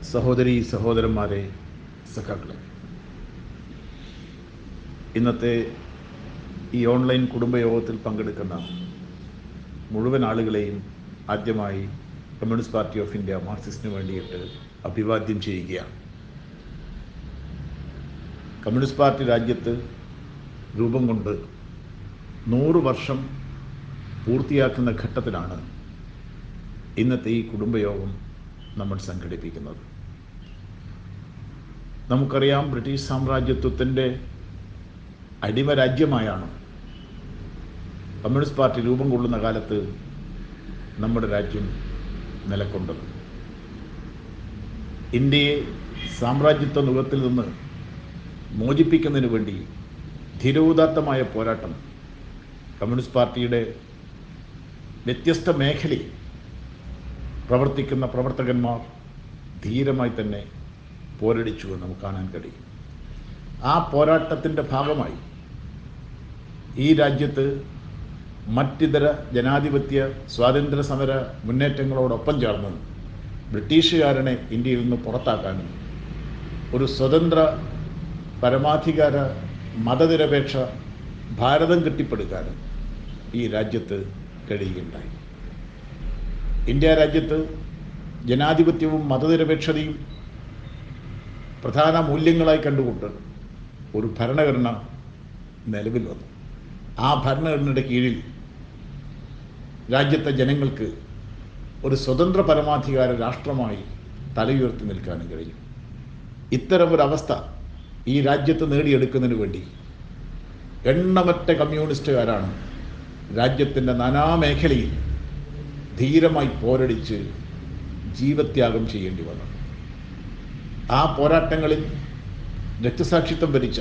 സഹോദരീ സഹോദരന്മാരെ, സഖാക്കളെ, ഇന്നത്തെ ഈ ഓൺലൈൻ കുടുംബയോഗത്തിൽ പങ്കെടുക്കുന്ന മുഴുവൻ ആളുകളെയും ആദ്യമായി കമ്മ്യൂണിസ്റ്റ് പാർട്ടി ഓഫ് ഇന്ത്യ മാർക്സിസ്റ്റിന് വേണ്ടിയിട്ട് അഭിവാദ്യം ചെയ്യുകയാണ്. കമ്മ്യൂണിസ്റ്റ് പാർട്ടി രാജ്യത്ത് രൂപം കൊണ്ട് 100 വർഷം പൂർത്തിയാക്കുന്ന ഘട്ടത്തിലാണ് ഇന്നത്തെ ഈ കുടുംബയോഗം നമ്മൾ സംഘടിപ്പിക്കുന്നത്. നമുക്കറിയാം, ബ്രിട്ടീഷ് സാമ്രാജ്യത്വത്തിൻ്റെ അടിമരാജ്യമായാണ് കമ്മ്യൂണിസ്റ്റ് പാർട്ടി രൂപം കൊള്ളുന്ന കാലത്ത് നമ്മുടെ രാജ്യം നിലകൊണ്ടത്. ഇന്ത്യയെ സാമ്രാജ്യത്വ നുഖത്തിൽ നിന്ന് മോചിപ്പിക്കുന്നതിന് വേണ്ടി ധീരോദാത്തമായ പോരാട്ടം കമ്മ്യൂണിസ്റ്റ് പാർട്ടിയുടെ വ്യത്യസ്ത മേഖലയിൽ പ്രവർത്തിക്കുന്ന പ്രവർത്തകന്മാർ ധീരമായി തന്നെ പോരടിച്ചു എന്ന് നമുക്ക് കാണാൻ കഴിയും. ആ പോരാട്ടത്തിൻ്റെ ഭാഗമായി ഈ രാജ്യത്ത് മറ്റിതര ജനാധിപത്യ സ്വാതന്ത്ര്യ സമര മുന്നേറ്റങ്ങളോടൊപ്പം ചേർന്ന് ബ്രിട്ടീഷുകാരനെ ഇന്ത്യയിൽ നിന്ന് പുറത്താക്കാനും ഒരു സ്വതന്ത്ര പരമാധികാര മതനിരപേക്ഷ ഭാരതം കെട്ടിപ്പടുക്കാനും ഈ രാജ്യത്ത് കഴിയുകയുണ്ടായി. ഇന്ത്യ രാജ്യത്ത് ജനാധിപത്യവും മതനിരപേക്ഷതയും പ്രധാന മൂല്യങ്ങളായി കണ്ടുകൊണ്ട് ഒരു ഭരണഘടന നിലവിൽ വന്നു. ആ ഭരണഘടനയുടെ കീഴിൽ രാജ്യത്തെ ജനങ്ങൾക്ക് ഒരു സ്വതന്ത്ര പരമാധികാര രാഷ്ട്രമായി തലയുയർത്തി നിൽക്കാനും കഴിയും. ഇത്തരമൊരവസ്ഥ ഈ രാജ്യത്ത് നേടിയെടുക്കുന്നതിന് വേണ്ടി എണ്ണമറ്റ കമ്മ്യൂണിസ്റ്റുകാരാണ് രാജ്യത്തിൻ്റെ നാനാമേഖലയിൽ ധീരമായി പോരടിച്ച് ജീവത്യാഗം ചെയ്യേണ്ടി വന്നത്. ആ പോരാട്ടങ്ങളിൽ രക്തസാക്ഷിത്വം വരിച്ച,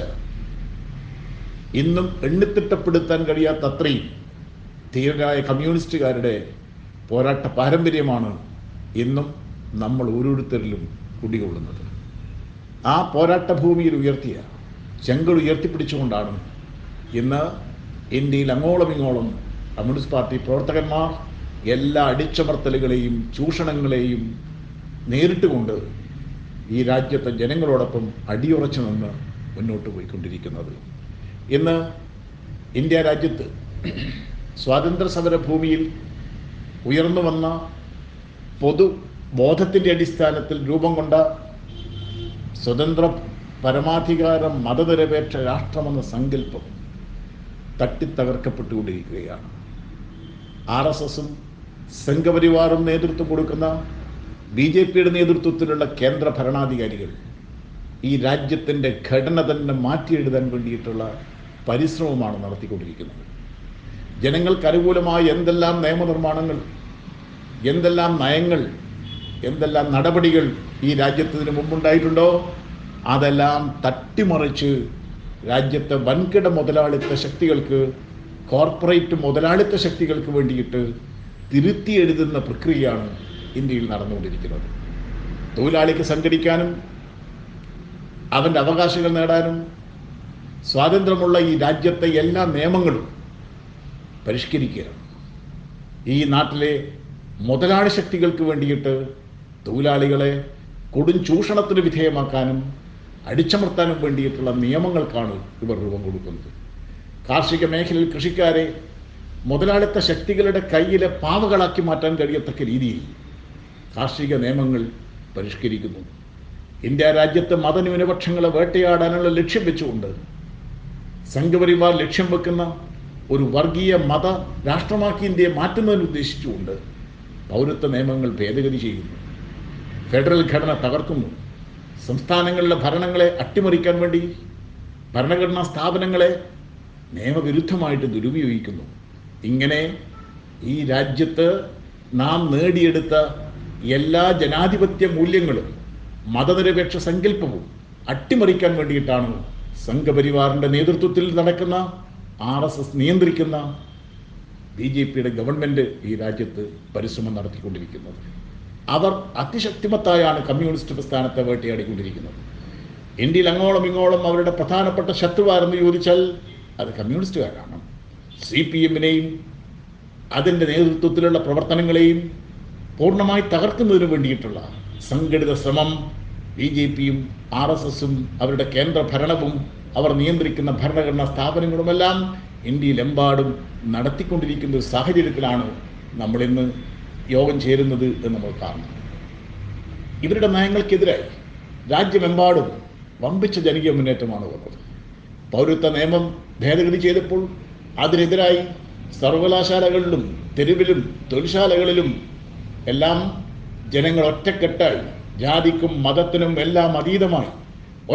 ഇന്നും എണ്ണിത്തിട്ടപ്പെടുത്താൻ കഴിയാത്ത അത്രയും ധീരരായ കമ്മ്യൂണിസ്റ്റുകാരുടെ പോരാട്ട പാരമ്പര്യമാണ് ഇന്നും നമ്മൾ ഓരോരുത്തരിലും കുടികൊള്ളുന്നത്. ആ പോരാട്ട ഭൂമിയിൽ ഉയർത്തിയ ചെങ്കൽ ഉയർത്തിപ്പിടിച്ചുകൊണ്ടാണ് ഇന്ന് ഇന്ത്യയിൽ അങ്ങോളം ഇങ്ങോളം കമ്മ്യൂണിസ്റ്റ് പാർട്ടി പ്രവർത്തകന്മാർ എല്ലാ അടിച്ചമർത്തലുകളെയും ചൂഷണങ്ങളെയും നേരിട്ടുകൊണ്ട് ഈ രാജ്യത്തെ ജനങ്ങളോടൊപ്പം അടിയുറച്ചു നിന്ന് മുന്നോട്ട് പോയിക്കൊണ്ടിരിക്കുന്നത്. ഇന്ന് ഇന്ത്യ രാജ്യത്ത് സ്വാതന്ത്ര്യ സമര ഭൂമിയിൽ ഉയർന്നു വന്ന പൊതുബോധത്തിൻ്റെ അടിസ്ഥാനത്തിൽ രൂപം കൊണ്ട സ്വതന്ത്ര പരമാധികാര മതനിരപേക്ഷ രാഷ്ട്രമെന്ന സങ്കല്പം തട്ടിത്തകർക്കപ്പെട്ടുകൊണ്ടിരിക്കുകയാണ്. RSSും സംഘപരിവാറും നേതൃത്വം കൊടുക്കുന്ന BJPയുടെ നേതൃത്വത്തിലുള്ള കേന്ദ്ര ഭരണാധികാരികൾ ഈ രാജ്യത്തിൻ്റെ ഘടന തന്നെ മാറ്റിയെഴുതാൻ വേണ്ടിയിട്ടുള്ള പരിശ്രമമാണ് നടത്തിക്കൊണ്ടിരിക്കുന്നത്. ജനങ്ങൾക്ക് അനുകൂലമായ എന്തെല്ലാം നിയമനിർമ്മാണങ്ങൾ, എന്തെല്ലാം നയങ്ങൾ, എന്തെല്ലാം നടപടികൾ ഈ രാജ്യത്തിന് മുമ്പുണ്ടായിട്ടുണ്ടോ അതെല്ലാം തട്ടിമറിച്ച് രാജ്യത്തെ വൻകിട മുതലാളിത്ത ശക്തികൾക്ക്, കോർപ്പറേറ്റ് മുതലാളിത്ത ശക്തികൾക്ക് വേണ്ടിയിട്ട് തിരുത്തി എഴുതുന്ന പ്രക്രിയയാണ് ഇന്ത്യയിൽ നടന്നുകൊണ്ടിരിക്കുന്നത്. തൊഴിലാളിക്ക് സംഘടിക്കാനും അവൻ്റെ അവകാശങ്ങൾ നേടാനും സ്വാതന്ത്ര്യമുള്ള ഈ രാജ്യത്തെ എല്ലാ നിയമങ്ങളും പരിഷ്കരിക്കുകയാണ്. ഈ നാട്ടിലെ മുതലാളി ശക്തികൾക്ക് വേണ്ടിയിട്ട് തൊഴിലാളികളെ കൊടും ചൂഷണത്തിന് വിധേയമാക്കാനും അടിച്ചമർത്താനും വേണ്ടിയിട്ടുള്ള നിയമങ്ങൾക്കാണ് ഇവർ രൂപം കൊടുക്കുന്നത്. കാർഷിക മേഖലയിൽ കൃഷിക്കാരെ മുതലാളിത്ത ശക്തികളുടെ കയ്യിലെ പാവകളാക്കി മാറ്റാൻ കഴിയത്തക്ക രീതിയിൽ കാർഷിക നിയമങ്ങൾ പരിഷ്കരിക്കുന്നു. ഇന്ത്യ രാജ്യത്തെ മതന്യൂനപക്ഷങ്ങളെ വേട്ടയാടാനുള്ള ലക്ഷ്യം വെച്ചുകൊണ്ട് സംഘപരിവാർ ലക്ഷ്യം വെക്കുന്ന ഒരു വർഗീയ മത രാഷ്ട്രമാക്കി ഇന്ത്യയെ മാറ്റുന്നതിന് ഉദ്ദേശിച്ചുകൊണ്ട് പൗരത്വ നിയമങ്ങൾ ഭേദഗതി ചെയ്യുന്നു. ഫെഡറൽ ഘടന തകർക്കുന്നു. സംസ്ഥാനങ്ങളിലെ ഭരണങ്ങളെ അട്ടിമറിക്കാൻ വേണ്ടി ഭരണഘടനാ സ്ഥാപനങ്ങളെ നിയമവിരുദ്ധമായിട്ട് ദുരുപയോഗിക്കുന്നു. ഇങ്ങനെ ഈ രാജ്യത്ത് നാം നേടിയെടുത്ത എല്ലാ ജനാധിപത്യ മൂല്യങ്ങളും മതനിരപേക്ഷ സങ്കല്പവും അട്ടിമറിക്കാൻ വേണ്ടിയിട്ടാണ് സംഘപരിവാറിൻ്റെ നേതൃത്വത്തിൽ നടക്കുന്ന RSS നിയന്ത്രിക്കുന്ന BJPയുടെ ഗവൺമെൻറ് ഈ രാജ്യത്ത് പരിശ്രമം നടത്തിക്കൊണ്ടിരിക്കുന്നത്. അവർ അതിശക്തിമത്തായാണ് കമ്മ്യൂണിസ്റ്റ് പ്രസ്ഥാനത്തെ വേട്ടയാടിക്കൊണ്ടിരിക്കുന്നത്. ഇന്ത്യയിൽ അങ്ങോളം ഇങ്ങോളം അവരുടെ പ്രധാനപ്പെട്ട ശത്രുവാരെന്ന് ചോദിച്ചാൽ അത് കമ്മ്യൂണിസ്റ്റുകാരാണ്. CPMനെയും അതിൻ്റെ നേതൃത്വത്തിലുള്ള പ്രവർത്തനങ്ങളെയും പൂർണ്ണമായി തകർക്കുന്നതിന് വേണ്ടിയിട്ടുള്ള സംഘടിത ശ്രമം BJPയും RSSും അവരുടെ കേന്ദ്ര ഭരണവും അവർ നിയന്ത്രിക്കുന്ന ഭരണഘടനാ സ്ഥാപനങ്ങളുമെല്ലാം ഇന്ത്യയിലെമ്പാടും നടത്തിക്കൊണ്ടിരിക്കുന്ന ഒരു സാഹചര്യത്തിലാണ് നമ്മളിന്ന് യോഗം ചേരുന്നത് എന്ന് നമ്മൾ കാണുന്നു. ഇവരുടെ നയങ്ങൾക്കെതിരായി രാജ്യമെമ്പാടും വമ്പിച്ച ജനകീയ മുന്നേറ്റമാണ് വന്നത്. പൗരത്വ നിയമം ഭേദഗതി ചെയ്തപ്പോൾ അതിനെതിരായി സർവകലാശാലകളിലും തെരുവിലും തൊഴിൽശാലകളിലും എല്ലാം ജനങ്ങൾ ഒറ്റക്കെട്ടായി ജാതിക്കും മതത്തിനും എല്ലാം അതീതമായി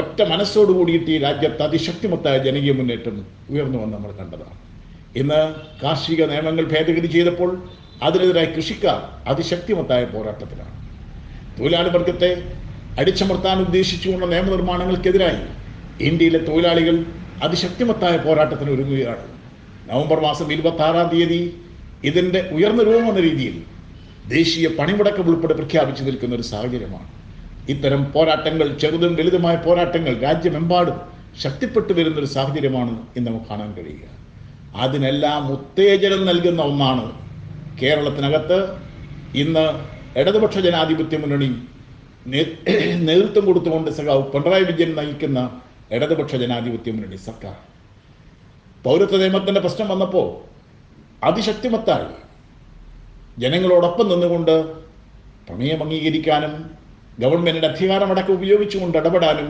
ഒറ്റ മനസ്സോടുകൂടിയിട്ട് ഈ രാജ്യത്ത് അതിശക്തിമത്തായ ജനകീയ മുന്നേറ്റം ഉയർന്നു വന്ന് നമ്മൾ കണ്ടതാണ്. ഇന്ന് കാർഷിക നിയമങ്ങൾ ഭേദഗതി ചെയ്തപ്പോൾ അതിനെതിരായി കൃഷിക്കാർ അതിശക്തിമത്തായ പോരാട്ടത്തിലാണ്. തൊഴിലാളി വർഗത്തെ അടിച്ചമർത്താൻ ഉദ്ദേശിച്ചുകൊണ്ട നിയമനിർമ്മാണങ്ങൾക്കെതിരായി ഇന്ത്യയിലെ തൊഴിലാളികൾ അതിശക്തിമത്തായ പോരാട്ടത്തിന് ഒരുങ്ങുകയാണ്. നവംബർ മാസം 26-ാം തീയതി ഇതിൻ്റെ ഉയർന്ന രൂപം എന്ന രീതിയിൽ ദേശീയ പണിമുടക്കം ഉൾപ്പെടെ പ്രഖ്യാപിച്ചു നിൽക്കുന്ന ഒരു സാഹചര്യമാണ്. ഇത്തരം പോരാട്ടങ്ങൾ, ചെറുതും വലുതുമായ പോരാട്ടങ്ങൾ രാജ്യമെമ്പാടും ശക്തിപ്പെട്ടു വരുന്നൊരു സാഹചര്യമാണ് ഇന്ന് നമുക്ക് കാണാൻ കഴിയുക. അതിനെല്ലാം ഉത്തേജനം നൽകുന്ന ഒന്നാണ് കേരളത്തിനകത്ത് ഇന്ന് ഇടതുപക്ഷ ജനാധിപത്യ മുന്നണി നേതൃത്വം കൊടുത്തുകൊണ്ട് സഖാവ് പിണറായി വിജയൻ നയിക്കുന്ന ഇടതുപക്ഷ ജനാധിപത്യ മുന്നണി സർക്കാർ. പൗരത്വ നിയമത്തിൻ്റെ പ്രശ്നം വന്നപ്പോൾ അതിശക്തിമത്തായി ജനങ്ങളോടൊപ്പം നിന്നുകൊണ്ട് പ്രമേയം അംഗീകരിക്കാനും ഗവൺമെൻറ്റിൻ്റെ അധികാരമടക്കം ഉപയോഗിച്ചുകൊണ്ട് ഇടപെടാനും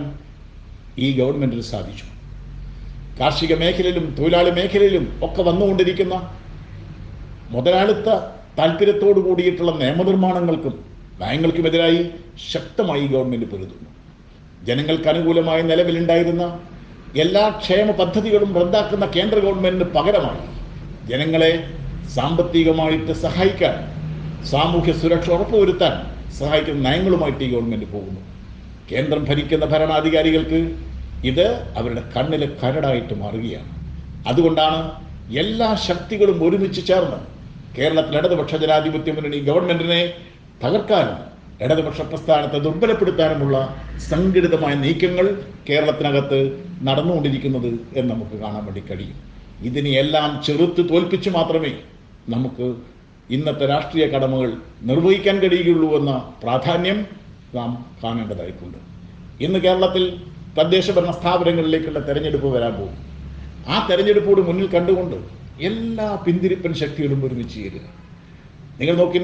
ഈ ഗവൺമെൻറ്റിന് സാധിച്ചു. കാർഷിക മേഖലയിലും തൊഴിലാളി മേഖലയിലും ഒക്കെ വന്നുകൊണ്ടിരിക്കുന്ന മുതലാളിത്ത താല്പര്യത്തോടു കൂടിയിട്ടുള്ള നിയമനിർമ്മാണങ്ങൾക്കും നയങ്ങൾക്കുമെതിരായി ശക്തമായി ഗവൺമെൻറ് പൊരുതുന്നു. ജനങ്ങൾക്ക് അനുകൂലമായി നിലവിലുണ്ടായിരുന്ന എല്ലാ ക്ഷേമ പദ്ധതികളും റദ്ദാക്കുന്ന കേന്ദ്ര ഗവൺമെൻറ്റിന് പകരമായി ജനങ്ങളെ സാമ്പത്തികമായിട്ട് സഹായിക്കാൻ, സാമൂഹ്യ സുരക്ഷ ഉറപ്പുവരുത്താൻ സഹായിക്കുന്ന നയങ്ങളുമായിട്ട് ഈ ഗവൺമെൻറ് പോകുന്നു. കേന്ദ്രം ഭരിക്കുന്ന ഭരണാധികാരികൾക്ക് ഇത് അവരുടെ കണ്ണിലെ കരടായിട്ട് മാറുകയാണ്. അതുകൊണ്ടാണ് എല്ലാ ശക്തികളും ഒരുമിച്ച് ചേർന്ന് കേരളത്തിൽ ഇടതുപക്ഷ ജനാധിപത്യ മുന്നണി ഗവൺമെൻറ്റിനെ തകർക്കാനും ഇടതുപക്ഷ പ്രസ്ഥാനത്തെ ദുർബലപ്പെടുത്താനുമുള്ള സംഘടിതമായ നീക്കങ്ങൾ കേരളത്തിനകത്ത് നടന്നുകൊണ്ടിരിക്കുന്നത് എന്ന് നമുക്ക് കാണാൻ വേണ്ടി കഴിയും. ഇതിനെയെല്ലാം ചെറുത്ത് തോൽപ്പിച്ച് മാത്രമേ നമുക്ക് ഇന്നത്തെ രാഷ്ട്രീയ കടമകൾ നിർവഹിക്കാൻ കഴിയുകയുള്ളൂ എന്ന പ്രാധാന്യം നാം കാണേണ്ടതായിട്ടുണ്ട്. ഇന്ന് കേരളത്തിൽ തദ്ദേശ ഭരണ സ്ഥാപനങ്ങളിലേക്കുള്ള തെരഞ്ഞെടുപ്പ് വരാൻ പോകും. ആ തെരഞ്ഞെടുപ്പോട് മുന്നിൽ കണ്ടുകൊണ്ട് എല്ലാ പിന്തിരിപ്പൻ ശക്തികളും ഒരുമിച്ച് ചേരുക. നിങ്ങൾ നോക്കി,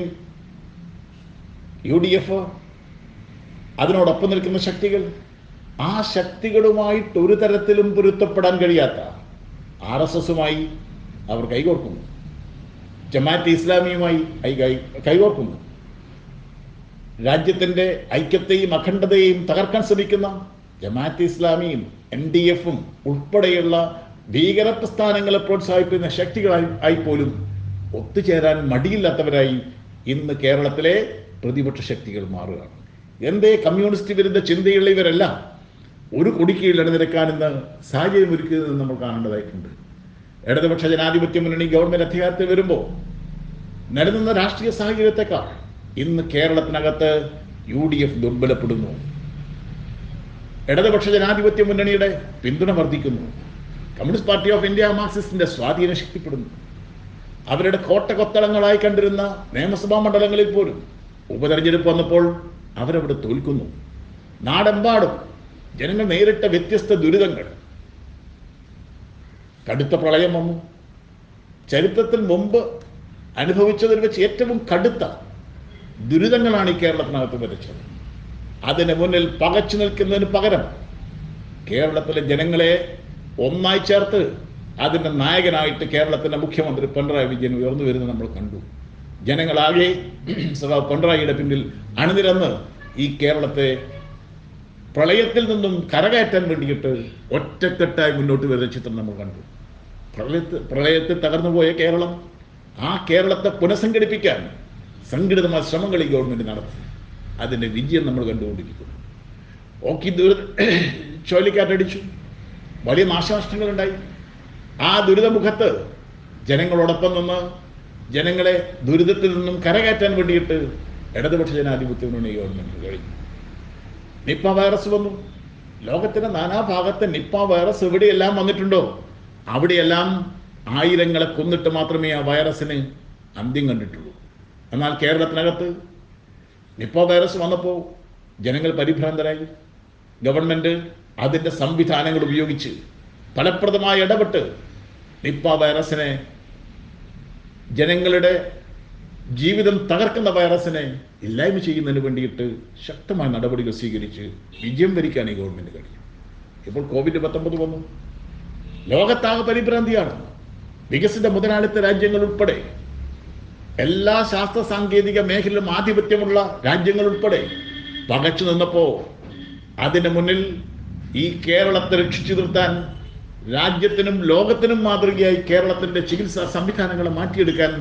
UDF, അതിനോടൊപ്പം നിൽക്കുന്ന ശക്തികൾ, ആ ശക്തികളുമായിട്ട് ഒരു തരത്തിലും പൊരുത്തപ്പെടാൻ കഴിയാത്ത RSSുമായി അവർ കൈകോർക്കുന്നു. ജമാഅത്തെ ഇസ്ലാമിയുമായി കൈകോർക്കുന്നു. രാജ്യത്തിൻ്റെ ഐക്യത്തെയും അഖണ്ഡതയെയും തകർക്കാൻ ശ്രമിക്കുന്ന ജമാഅത്തെ ഇസ്ലാമിയും NDFും ഉൾപ്പെടെയുള്ള ഭീകര പ്രസ്ഥാനങ്ങളെ പ്രോത്സാഹിപ്പിക്കുന്ന ശക്തികളായി പോലും ഒത്തുചേരാൻ മടിയില്ലാത്തവരായി ഇന്ന് കേരളത്തിലെ പ്രതിപക്ഷ ശക്തികൾ മാറുകയാണ്. എന്തേ കമ്മ്യൂണിസ്റ്റ് വിരുദ്ധ ചിന്തയുള്ള ഇവരെല്ലാം ഒരു കൊടിക്കീഴിൽ അണിനിരക്കാനെന്ന് സാഹചര്യം ഒരുക്കുന്നതെന്ന് നമ്മൾ കാണേണ്ടതായിട്ടുണ്ട്. ഇടതുപക്ഷ ജനാധിപത്യ മുന്നണി ഗവൺമെൻറ് അധികാരത്തിൽ വരുമ്പോൾ നിലനിന്ന രാഷ്ട്രീയ സാഹചര്യത്തെക്കാൾ ഇന്ന് കേരളത്തിനകത്ത് UDF ദുർബലപ്പെടുന്നു. ഇടതുപക്ഷ ജനാധിപത്യ മുന്നണിയുടെ പിന്തുണ വർദ്ധിക്കുന്നു. കമ്മ്യൂണിസ്റ്റ് പാർട്ടി ഓഫ് ഇന്ത്യ മാർക്സിസ്റ്റിൻ്റെ സ്വാധീനം ശക്തിപ്പെടുന്നു. അവരുടെ കോട്ടകൊത്തളങ്ങളായി കണ്ടിരുന്ന നിയമസഭാ മണ്ഡലങ്ങളിൽ പോലും ഉപതെരഞ്ഞെടുപ്പ് വന്നപ്പോൾ അവരവിടെ തോൽക്കുന്നു. നാടെമ്പാടും ജനങ്ങൾ നേരിട്ട വ്യത്യസ്ത ദുരിതങ്ങൾ, കടുത്ത പ്രളയം വന്നു. ചരിത്രത്തിൽ മുമ്പ് അനുഭവിച്ചതിൽ വെച്ച് ഏറ്റവും കടുത്ത ദുരിതങ്ങളാണ് ഈ കേരളത്തിനകത്ത് വരച്ചത്. അതിന് മുന്നിൽ പകച്ചു നിൽക്കുന്നതിന് പകരം കേരളത്തിലെ ജനങ്ങളെ ഒന്നായി ചേർത്ത് അതിൻ്റെ നായകനായിട്ട് കേരളത്തിൻ്റെ മുഖ്യമന്ത്രി പിണറായി വിജയൻ ഉയർന്നു വരുന്നത് നമ്മൾ കണ്ടു. ജനങ്ങളാകെ പിണറായിയുടെ പിന്നിൽ അണിനിരന്ന് ഈ കേരളത്തെ പ്രളയത്തിൽ നിന്നും കരകയറ്റാൻ വേണ്ടിയിട്ട് ഒറ്റക്കെട്ടായി മുന്നോട്ട് വരുന്ന ചിത്രം നമ്മൾ കണ്ടു. പ്രളയത്തിൽ തകർന്നുപോയ കേരളം, ആ കേരളത്തെ പുനഃസംഘടിപ്പിക്കാൻ സംഘടിതമായ ശ്രമങ്ങൾ ഈ ഗവൺമെൻറ് നടത്തി. അതിൻ്റെ വിജയം നമ്മൾ കണ്ടുകൊണ്ടിരിക്കുന്നു. ഓക്കി ചുഴലിക്കാറ്റടിച്ചു, വലിയ നാശനഷ്ടങ്ങളുണ്ടായി. ആ ദുരിതമുഖത്ത് ജനങ്ങളോടൊപ്പം നിന്ന് ജനങ്ങളെ ദുരിതത്തിൽ നിന്നും കരകയറ്റാൻ വേണ്ടിയിട്ട് ഇടതുപക്ഷ ജനാധിപത്യ മുന്നണി ഗവൺമെൻറ് കഴിഞ്ഞു. നിപ്പ വൈറസ് വന്നു. ലോകത്തിൻ്റെ നാനാഭാഗത്ത് നിപ്പ വൈറസ് എവിടെയെല്ലാം വന്നിട്ടുണ്ടോ അവിടെയെല്ലാം ആയിരങ്ങളെ കൊന്നിട്ട് മാത്രമേ ആ വൈറസിന് അന്ത്യം കണ്ടിട്ടുള്ളൂ. എന്നാൽ കേരളത്തിനകത്ത് നിപ്പ വൈറസ് വന്നപ്പോൾ ജനങ്ങൾ പരിഭ്രാന്തരായി. ഗവൺമെൻറ് അതിൻ്റെ സംവിധാനങ്ങൾ ഉപയോഗിച്ച് ഫലപ്രദമായി ഇടപെട്ട് നിപ്പ വൈറസിനെ, ജനങ്ങളുടെ ജീവിതം തകർക്കുന്ന വൈറസിനെ ഇല്ലായ്മ ചെയ്യുന്നതിന് വേണ്ടിയിട്ട് ശക്തമായ നടപടികൾ സ്വീകരിച്ച് വിജയം വരിക്കാൻ ഈ ഗവൺമെൻറ് കഴിയും. ഇപ്പോൾ COVID-19 വന്നു. ലോകത്താകെ പരിഭ്രാന്തിയാണ്. വികസിത മുതലാളിത്ത രാജ്യങ്ങൾ ഉൾപ്പെടെ, എല്ലാ ശാസ്ത്ര സാങ്കേതിക മേഖലയിലും ആധിപത്യമുള്ള രാജ്യങ്ങൾ ഉൾപ്പെടെ പകച്ചു നിന്നപ്പോൾ അതിന് മുന്നിൽ ഈ കേരളത്തെ രക്ഷിച്ചു നിർത്താൻ, രാജ്യത്തിനും ലോകത്തിനും മാതൃകയായി കേരളത്തിൻ്റെ ചികിത്സാ സംവിധാനങ്ങളെ മാറ്റിയെടുക്കാൻ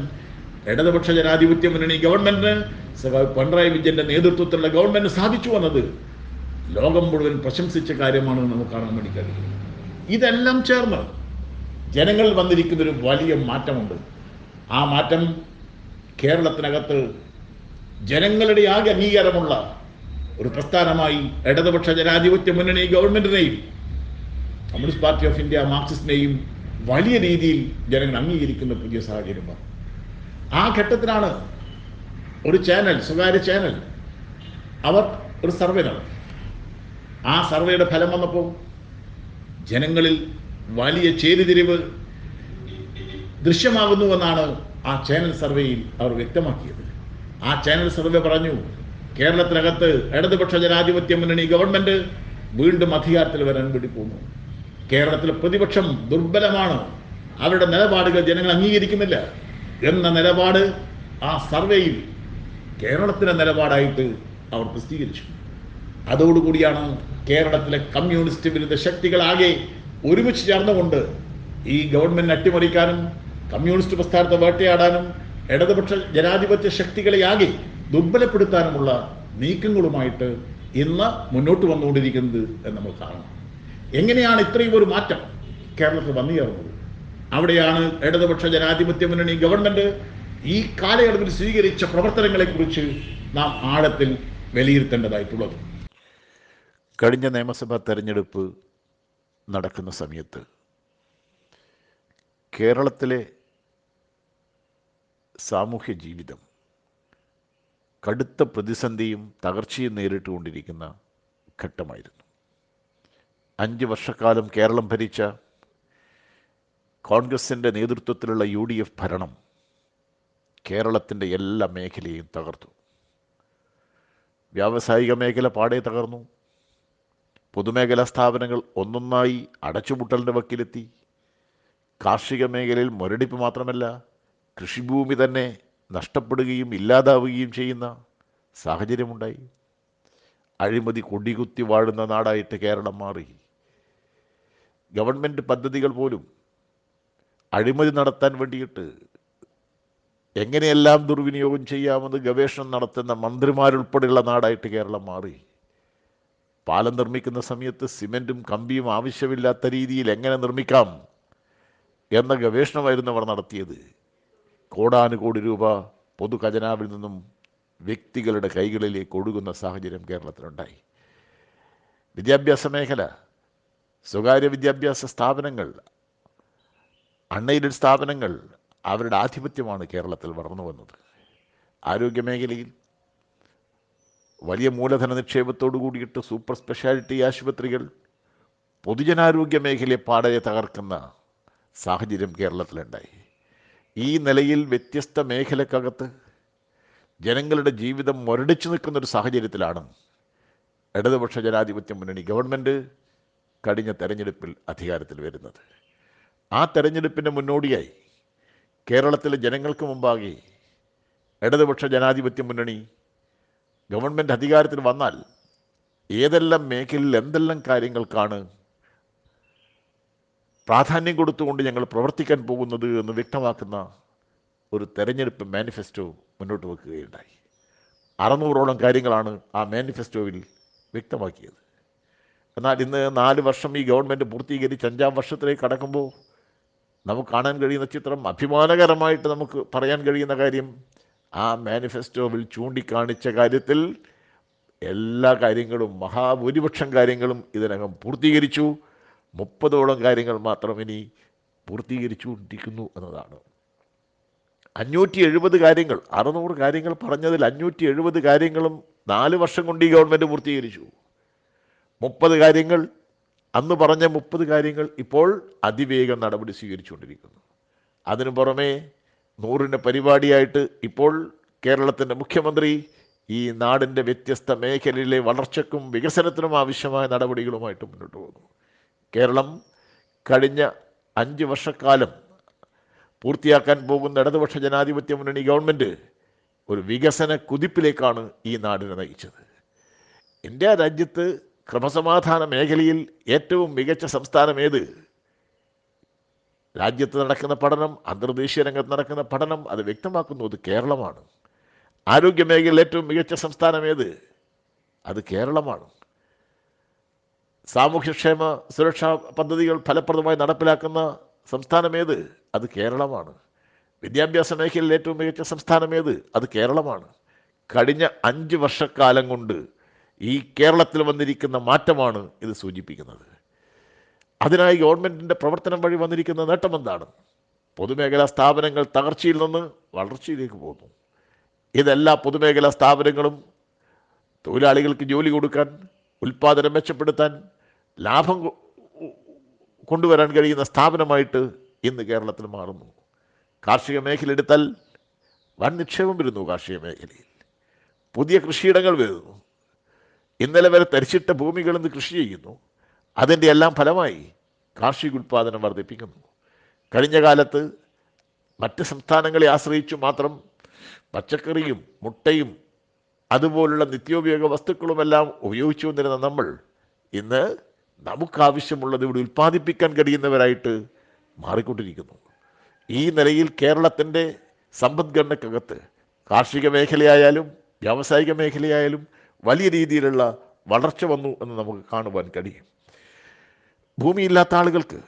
ഇടതുപക്ഷ ജനാധിപത്യ മുന്നണി ഗവൺമെന്റിന്, പിണറായി വിജയന്റെ നേതൃത്വത്തിലുള്ള ഗവൺമെന്റ് സാധിച്ചു വന്നത് ലോകം മുഴുവൻ പ്രശംസിച്ച കാര്യമാണെന്ന് നമുക്ക് കാണാൻ വേണ്ടി കഴിയും. ഇതെല്ലാം ചേർന്ന് ജനങ്ങളിൽ വന്നിരിക്കുന്നൊരു വലിയ മാറ്റമുണ്ട്. ആ മാറ്റം കേരളത്തിനകത്ത് ജനങ്ങളുടെ ആകെ അംഗീകാരമുള്ള ഒരു പ്രസ്ഥാനമായി ഇടതുപക്ഷ ജനാധിപത്യ മുന്നണി ഗവൺമെന്റിനെയും കമ്മ്യൂണിസ്റ്റ് പാർട്ടി ഓഫ് ഇന്ത്യ മാർക്സിസ്റ്റിനെയും വലിയ രീതിയിൽ ജനങ്ങൾ അംഗീകരിക്കുന്ന പുതിയ സാഹചര്യമാണ്. ആ ഘട്ടത്തിലാണ് ഒരു ചാനൽ, സ്വകാര്യ ചാനൽ, അവർ ഒരു സർവേ നടത്തി. ആ സർവേയുടെ ഫലം വന്നപ്പോൾ ജനങ്ങളിൽ വലിയ ചേരിതിരിവ് ദൃശ്യമാകുന്നുവെന്നാണ് ആ ചാനൽ സർവേയിൽ അവർ വ്യക്തമാക്കിയത്. ആ ചാനൽ സർവേ പറഞ്ഞു, കേരളത്തിനകത്ത് ഇടതുപക്ഷ ജനാധിപത്യ മുന്നണി ഗവൺമെന്റ് വീണ്ടും അധികാരത്തിൽ വരാൻ വേണ്ടി പോകുന്നു. കേരളത്തിലെ പ്രതിപക്ഷം ദുർബലമാണ്, അവരുടെ നിലപാടുകൾ ജനങ്ങൾ അംഗീകരിക്കുന്നില്ല എന്ന നിലപാട് ആ സർവേയിൽ കേരളത്തിലെ നിലപാടായിട്ട് അവർ പ്രസിദ്ധീകരിച്ചു. അതോടുകൂടിയാണ് കേരളത്തിലെ കമ്മ്യൂണിസ്റ്റ് വിരുദ്ധ ശക്തികളാകെ ഒരുമിച്ച് ചേർന്നുകൊണ്ട് ഈ ഗവൺമെന്റ് അട്ടിമറിക്കാനും കമ്മ്യൂണിസ്റ്റ് പ്രസ്ഥാനത്തെ വേട്ടയാടാനും ഇടതുപക്ഷ ജനാധിപത്യ ശക്തികളെ ആകെ ദുർബലപ്പെടുത്താനുമുള്ള നീക്കങ്ങളുമായിട്ട് ഇന്ന് മുന്നോട്ട് വന്നുകൊണ്ടിരിക്കുന്നത് എന്ന് നമ്മൾ കാണണം. എങ്ങനെയാണ് ഇത്രയും ഒരു മാറ്റം കേരളത്തിൽ വന്നു ചേർന്നത്? അവിടെയാണ് ഇടതുപക്ഷ ജനാധിപത്യ മുന്നണി ഗവൺമെന്റ് ഈ കാലയളവിൽ സ്വീകരിച്ച പ്രവർത്തനങ്ങളെക്കുറിച്ച് നാം ആഴത്തിൽ വിലയിരുത്തേണ്ടതായിട്ടുള്ളത്. കഴിഞ്ഞ നിയമസഭാ തെരഞ്ഞെടുപ്പ് നടക്കുന്ന സമയത്ത് കേരളത്തിലെ സാമൂഹ്യ ജീവിതം കടുത്ത പ്രതിസന്ധിയും തകർച്ചയും നേരിട്ടുകൊണ്ടിരിക്കുന്ന ഘട്ടമായിരുന്നു. 5 വർഷക്കാലം കേരളം ഭരിച്ച കോൺഗ്രസിൻ്റെ നേതൃത്വത്തിലുള്ള UDF ഭരണം കേരളത്തിൻ്റെ എല്ലാ മേഖലയും തകർത്തു. വ്യാവസായിക മേഖല പാടെ തകർന്നു. പൊതുമേഖലാ സ്ഥാപനങ്ങൾ ഒന്നൊന്നായി അടച്ചുപൂട്ടലിൻ്റെ വക്കിലെത്തി. കാർഷിക മേഖലയിൽ മുരടിപ്പ് മാത്രമല്ല, കൃഷിഭൂമി തന്നെ നഷ്ടപ്പെടുകയും ഇല്ലാതാവുകയും ചെയ്യുന്ന സാഹചര്യമുണ്ടായി. അഴിമതി കൊടികുത്തി വാഴുന്ന നാടായിട്ട് കേരളം മാറി. ഗവൺമെൻറ് പദ്ധതികൾ പോലും അഴിമതി നടത്താൻ വേണ്ടിയിട്ട് എങ്ങനെയെല്ലാം ദുർവിനിയോഗം ചെയ്യാമെന്ന് ഗവേഷണം നടത്തുന്ന മന്ത്രിമാരുൾപ്പെടെയുള്ള നാടായിട്ട് കേരളം മാറി. പാലം നിർമ്മിക്കുന്ന സമയത്ത് സിമെൻറ്റും കമ്പിയും ആവശ്യമില്ലാത്ത രീതിയിൽ എങ്ങനെ നിർമ്മിക്കാം എന്ന ഗവേഷണമായിരുന്നു അവർ നടത്തിയത്. കോടാനുകോടി രൂപ പൊതു ഖജനാവിൽ നിന്നും വ്യക്തികളുടെ കൈകളിലേക്ക് ഒഴുകുന്ന സാഹചര്യം കേരളത്തിലുണ്ടായി. വിദ്യാഭ്യാസ മേഖല, സ്വകാര്യ വിദ്യാഭ്യാസ സ്ഥാപനങ്ങൾ, അൺഎയ്ഡഡ് സ്ഥാപനങ്ങൾ, അവരുടെ ആധിപത്യമാണ് കേരളത്തിൽ വളർന്നു വന്നത്. ആരോഗ്യമേഖലയിൽ വലിയ മൂലധന നിക്ഷേപത്തോടു കൂടിയിട്ട് സൂപ്പർ സ്പെഷ്യാലിറ്റി ആശുപത്രികൾ പൊതുജനാരോഗ്യ മേഖലയെ പാടെ തകർക്കുന്ന സാഹചര്യം കേരളത്തിലുണ്ടായി. ഈ നിലയിൽ വ്യത്യസ്ത മേഖലക്കകത്ത് ജനങ്ങളുടെ ജീവിതം മുരടിച്ചു നിൽക്കുന്നൊരു സാഹചര്യത്തിലാണ് ഇടതുപക്ഷ ജനാധിപത്യ മുന്നണി ഗവൺമെൻറ് കഴിഞ്ഞ തെരഞ്ഞെടുപ്പിൽ അധികാരത്തിൽ വരുന്നത്. ആ തെരഞ്ഞെടുപ്പിൻ്റെ മുന്നോടിയായി കേരളത്തിലെ ജനങ്ങൾക്ക് മുമ്പാകെ ഇടതുപക്ഷ ജനാധിപത്യ മുന്നണി ഗവൺമെൻറ് അധികാരത്തിൽ വന്നാൽ ഏതെല്ലാം മേഖലയിൽ എന്തെല്ലാം കാര്യങ്ങൾക്കാണ് പ്രാധാന്യം കൊടുത്തുകൊണ്ട് ഞങ്ങൾ പ്രവർത്തിക്കാൻ പോകുന്നത് എന്ന് വ്യക്തമാക്കുന്ന ഒരു തെരഞ്ഞെടുപ്പ് മാനിഫെസ്റ്റോ മുന്നോട്ട് വെക്കുകയുണ്ടായി. 600ഓളം കാര്യങ്ങളാണ് ആ മാനിഫെസ്റ്റോവിൽ വ്യക്തമാക്കിയത്. എന്നാൽ ഇന്ന് 4 വർഷം ഈ ഗവൺമെൻറ് പൂർത്തീകരിച്ച് 5ാം വർഷത്തിലേക്ക് കടക്കുമ്പോൾ നമുക്ക് കാണാൻ കഴിയുന്ന ചിത്രം, അഭിമാനകരമായിട്ട് നമുക്ക് പറയാൻ കഴിയുന്ന കാര്യം, ആ മാനിഫെസ്റ്റോവിൽ ചൂണ്ടിക്കാണിച്ച കാര്യത്തിൽ എല്ലാ കാര്യങ്ങളും, മഹാഭൂരിപക്ഷം കാര്യങ്ങളും ഇതിനകം പൂർത്തീകരിച്ചു. 30ഓളം കാര്യങ്ങൾ മാത്രം ഇനി പൂർത്തീകരിച്ചുകൊണ്ടിരിക്കുന്നു എന്നതാണ്. 570 കാര്യങ്ങൾ, 600 കാര്യങ്ങൾ പറഞ്ഞതിൽ 570 കാര്യങ്ങളും 4 വർഷം കൊണ്ട് ഈ ഗവൺമെൻറ് പൂർത്തീകരിച്ചു. 30 കാര്യങ്ങൾ, അന്ന് പറഞ്ഞ 30 കാര്യങ്ങൾ ഇപ്പോൾ അതിവേഗം നടപടി സ്വീകരിച്ചുകൊണ്ടിരിക്കുന്നു. അതിനു പുറമെ 100ന് പരിപാടിയായിട്ട് ഇപ്പോൾ കേരളത്തിൻ്റെ മുഖ്യമന്ത്രി ഈ നാടിൻ്റെ വ്യത്യസ്ത മേഖലയിലെ വളർച്ചയ്ക്കും വികസനത്തിനും ആവശ്യമായ നടപടികളുമായിട്ട് മുന്നോട്ട് പോകുന്നു. കേരളം കഴിഞ്ഞ 5 വർഷക്കാലം പൂർത്തിയാക്കാൻ പോകുന്ന ഇടതുപക്ഷ ജനാധിപത്യ മുന്നണി ഗവൺമെൻറ് ഒരു വികസന കുതിപ്പിലേക്കാണ് ഈ നാടിനെ നയിച്ചത്. ഇന്ത്യ രാജ്യത്ത് ക്രമസമാധാന മേഖലയിൽ ഏറ്റവും മികച്ച സംസ്ഥാനം ഏത്? രാജ്യത്ത് നടക്കുന്ന പഠനം, അന്തർദേശീയ രംഗത്ത് നടക്കുന്ന പഠനം അത് വ്യക്തമാക്കുന്നത് കേരളമാണ്. ആരോഗ്യ മേഖലയിൽ ഏറ്റവും മികച്ച സംസ്ഥാനം ഏത്? അത് കേരളമാണ്. സാമൂഹ്യക്ഷേമ സുരക്ഷാ പദ്ധതികൾ ഫലപ്രദമായി നടപ്പിലാക്കുന്ന സംസ്ഥാനം ഏത്? അത് കേരളമാണ്. വിദ്യാഭ്യാസ മേഖലയിൽ ഏറ്റവും മികച്ച സംസ്ഥാനം ഏത്? അത് കേരളമാണ്. കഴിഞ്ഞ 5 വർഷക്കാലം കൊണ്ട് ഈ കേരളത്തിൽ വന്നിരിക്കുന്ന മാറ്റമാണ് ഇത് സൂചിപ്പിക്കുന്നത്. അതിനായി ഗവൺമെൻറ്റിൻ്റെ പ്രവർത്തനം വഴി വന്നിരിക്കുന്ന നേട്ടം എന്താണ്? പൊതുമേഖലാ സ്ഥാപനങ്ങൾ തകർച്ചയിൽ നിന്ന് വളർച്ചയിലേക്ക് പോകുന്നു. ഇതെല്ലാ പൊതുമേഖലാ സ്ഥാപനങ്ങളും തൊഴിലാളികൾക്ക് ജോലി കൊടുക്കാൻ, ഉൽപ്പാദനം മെച്ചപ്പെടുത്താൻ, ലാഭം കൊണ്ടുവരാൻ കഴിയുന്ന സ്ഥാപനമായിട്ട് ഇന്ന് കേരളത്തിൽ മാറുന്നു. കാർഷിക മേഖല എടുത്താൽ വൻ നിക്ഷേപം വരുന്നു. കാർഷിക മേഖലയിൽ പുതിയ കൃഷിയിടങ്ങൾ വരുന്നു. ഇന്നലെ വരെ തരിച്ചിട്ട ഭൂമികൾ ഇന്ന് കൃഷി ചെയ്യുന്നു. അതിൻ്റെ എല്ലാം ഫലമായി കാർഷിക ഉൽപ്പാദനം വർദ്ധിപ്പിക്കുന്നു. കഴിഞ്ഞ കാലത്ത് മറ്റ് സംസ്ഥാനങ്ങളെ ആശ്രയിച്ചു മാത്രം പച്ചക്കറിയും മുട്ടയും അതുപോലുള്ള നിത്യോപയോഗ വസ്തുക്കളുമെല്ലാം ഉപയോഗിച്ചു വന്നിരുന്ന നമ്മൾ ഇന്ന് നമുക്കാവശ്യമുള്ളത് ഇവിടെ ഉൽപ്പാദിപ്പിക്കാൻ കഴിയുന്നവരായിട്ട് മാറിക്കൊണ്ടിരിക്കുന്നു. ഈ നിലയിൽ കേരളത്തിൻ്റെ സമ്പദ്ഘടനക്കകത്ത് കാർഷിക മേഖലയായാലും വ്യാവസായിക മേഖലയായാലും വലിയ രീതിയിലുള്ള വളർച്ച വന്നു എന്ന് നമുക്ക് കാണുവാൻ കഴിയും. ഭൂമിയില്ലാത്ത ആളുകൾക്ക്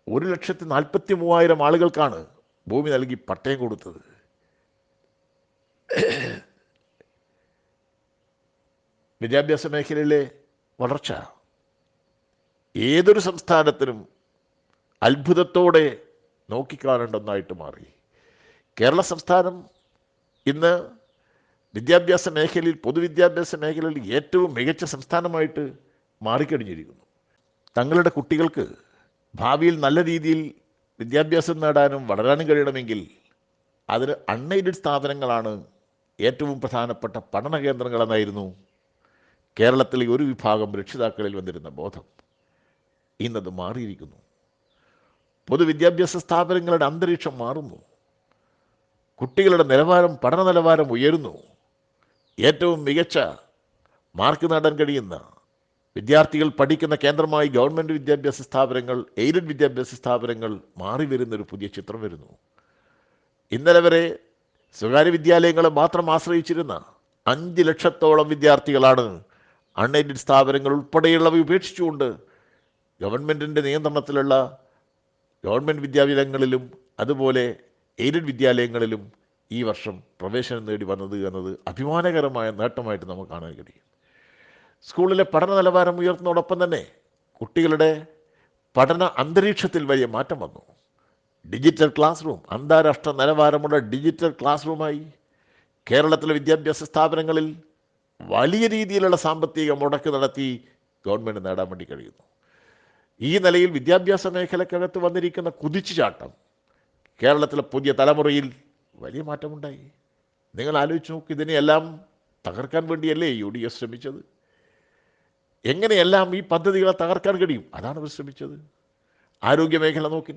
1,43,000 ആളുകൾക്കാണ് ഭൂമി നൽകി പട്ടയം കൊടുത്തത്. വിദ്യാഭ്യാസ മേഖലയിലെ വളർച്ച ഏതൊരു സംസ്ഥാനത്തിനും അത്ഭുതത്തോടെ നോക്കിക്കാണേണ്ടെന്നായിട്ട് മാറി. കേരള സംസ്ഥാനം ഇന്ന് വിദ്യാഭ്യാസ മേഖലയിൽ, പൊതുവിദ്യാഭ്യാസ മേഖലയിൽ ഏറ്റവും മികച്ച സംസ്ഥാനമായിട്ട് മാറിക്കഴിഞ്ഞിരിക്കുന്നു. തങ്ങളുടെ കുട്ടികൾക്ക് ഭാവിയിൽ നല്ല രീതിയിൽ വിദ്യാഭ്യാസം നേടാനും വളരാനും കഴിയണമെങ്കിൽ അതിന് അൺഎയ്ഡഡ് സ്ഥാപനങ്ങളാണ് ഏറ്റവും പ്രധാനപ്പെട്ട പഠന കേന്ദ്രങ്ങളെന്നായിരുന്നു കേരളത്തിലെ ഒരു വിഭാഗം രക്ഷിതാക്കളിൽ വന്നിരുന്ന ബോധം. ഇന്നത് മാറിയിരിക്കുന്നു. പൊതുവിദ്യാഭ്യാസ സ്ഥാപനങ്ങളുടെ അന്തരീക്ഷം മാറുന്നു. കുട്ടികളുടെ നിലവാരം, പഠന നിലവാരം ഉയരുന്നു. ഏറ്റവും മികച്ച മാർക്ക് നേടാൻ കഴിയുന്ന വിദ്യാർത്ഥികൾ പഠിക്കുന്ന കേന്ദ്രമായി ഗവൺമെൻറ് വിദ്യാഭ്യാസ സ്ഥാപനങ്ങൾ, എയ്ഡഡ് വിദ്യാഭ്യാസ സ്ഥാപനങ്ങൾ മാറി വരുന്നൊരു പുതിയ ചിത്രം വരുന്നു. ഇന്നലെ വരെ സ്വകാര്യ വിദ്യാലയങ്ങളെ മാത്രം ആശ്രയിച്ചിരുന്ന 5 ലക്ഷത്തോളം വിദ്യാർത്ഥികളാണ് അൺഎയ്ഡഡ് സ്ഥാപനങ്ങൾ ഉൾപ്പെടെയുള്ളവ ഉപേക്ഷിച്ചുകൊണ്ട് ഗവൺമെൻറ്റിൻ്റെ നിയന്ത്രണത്തിലുള്ള ഗവൺമെൻറ് വിദ്യാലയങ്ങളിലും അതുപോലെ എയ്ഡഡ് വിദ്യാലയങ്ങളിലും ഈ വർഷം പ്രവേശനം നേടി വന്നത് എന്നത് അഭിമാനകരമായ നേട്ടമായിട്ട് നമുക്ക് കാണാൻ കഴിയും. സ്കൂളിലെ പഠന നിലവാരം ഉയർത്തുന്നതോടൊപ്പം തന്നെ കുട്ടികളുടെ പഠന അന്തരീക്ഷത്തിൽ വലിയ മാറ്റം വന്നു. ഡിജിറ്റൽ ക്ലാസ് റൂം, അന്താരാഷ്ട്ര നിലവാരമുള്ള ഡിജിറ്റൽ ക്ലാസ് റൂമായി കേരളത്തിലെ വിദ്യാഭ്യാസ സ്ഥാപനങ്ങളിൽ വലിയ രീതിയിലുള്ള സാമ്പത്തിക മുടക്ക് നടത്തി ഗവൺമെൻറ് നേടാൻ വേണ്ടി കഴിയുന്നു. ഈ നിലയിൽ വിദ്യാഭ്യാസ മേഖലക്കകത്ത് വന്നിരിക്കുന്ന കുതിച്ചുചാട്ടം കേരളത്തിലെ പുതിയ തലമുറയിൽ വലിയ മാറ്റമുണ്ടായി. നിങ്ങൾ ആലോചിച്ച് നോക്ക്, ഇതിനെയെല്ലാം തകർക്കാൻ വേണ്ടിയല്ലേ UDF ശ്രമിച്ചത്? എങ്ങനെയെല്ലാം ഈ പദ്ധതികളെ തകർക്കാൻ കഴിയും, അതാണ് അവർ ശ്രമിച്ചത്. ആരോഗ്യമേഖല നോക്കി,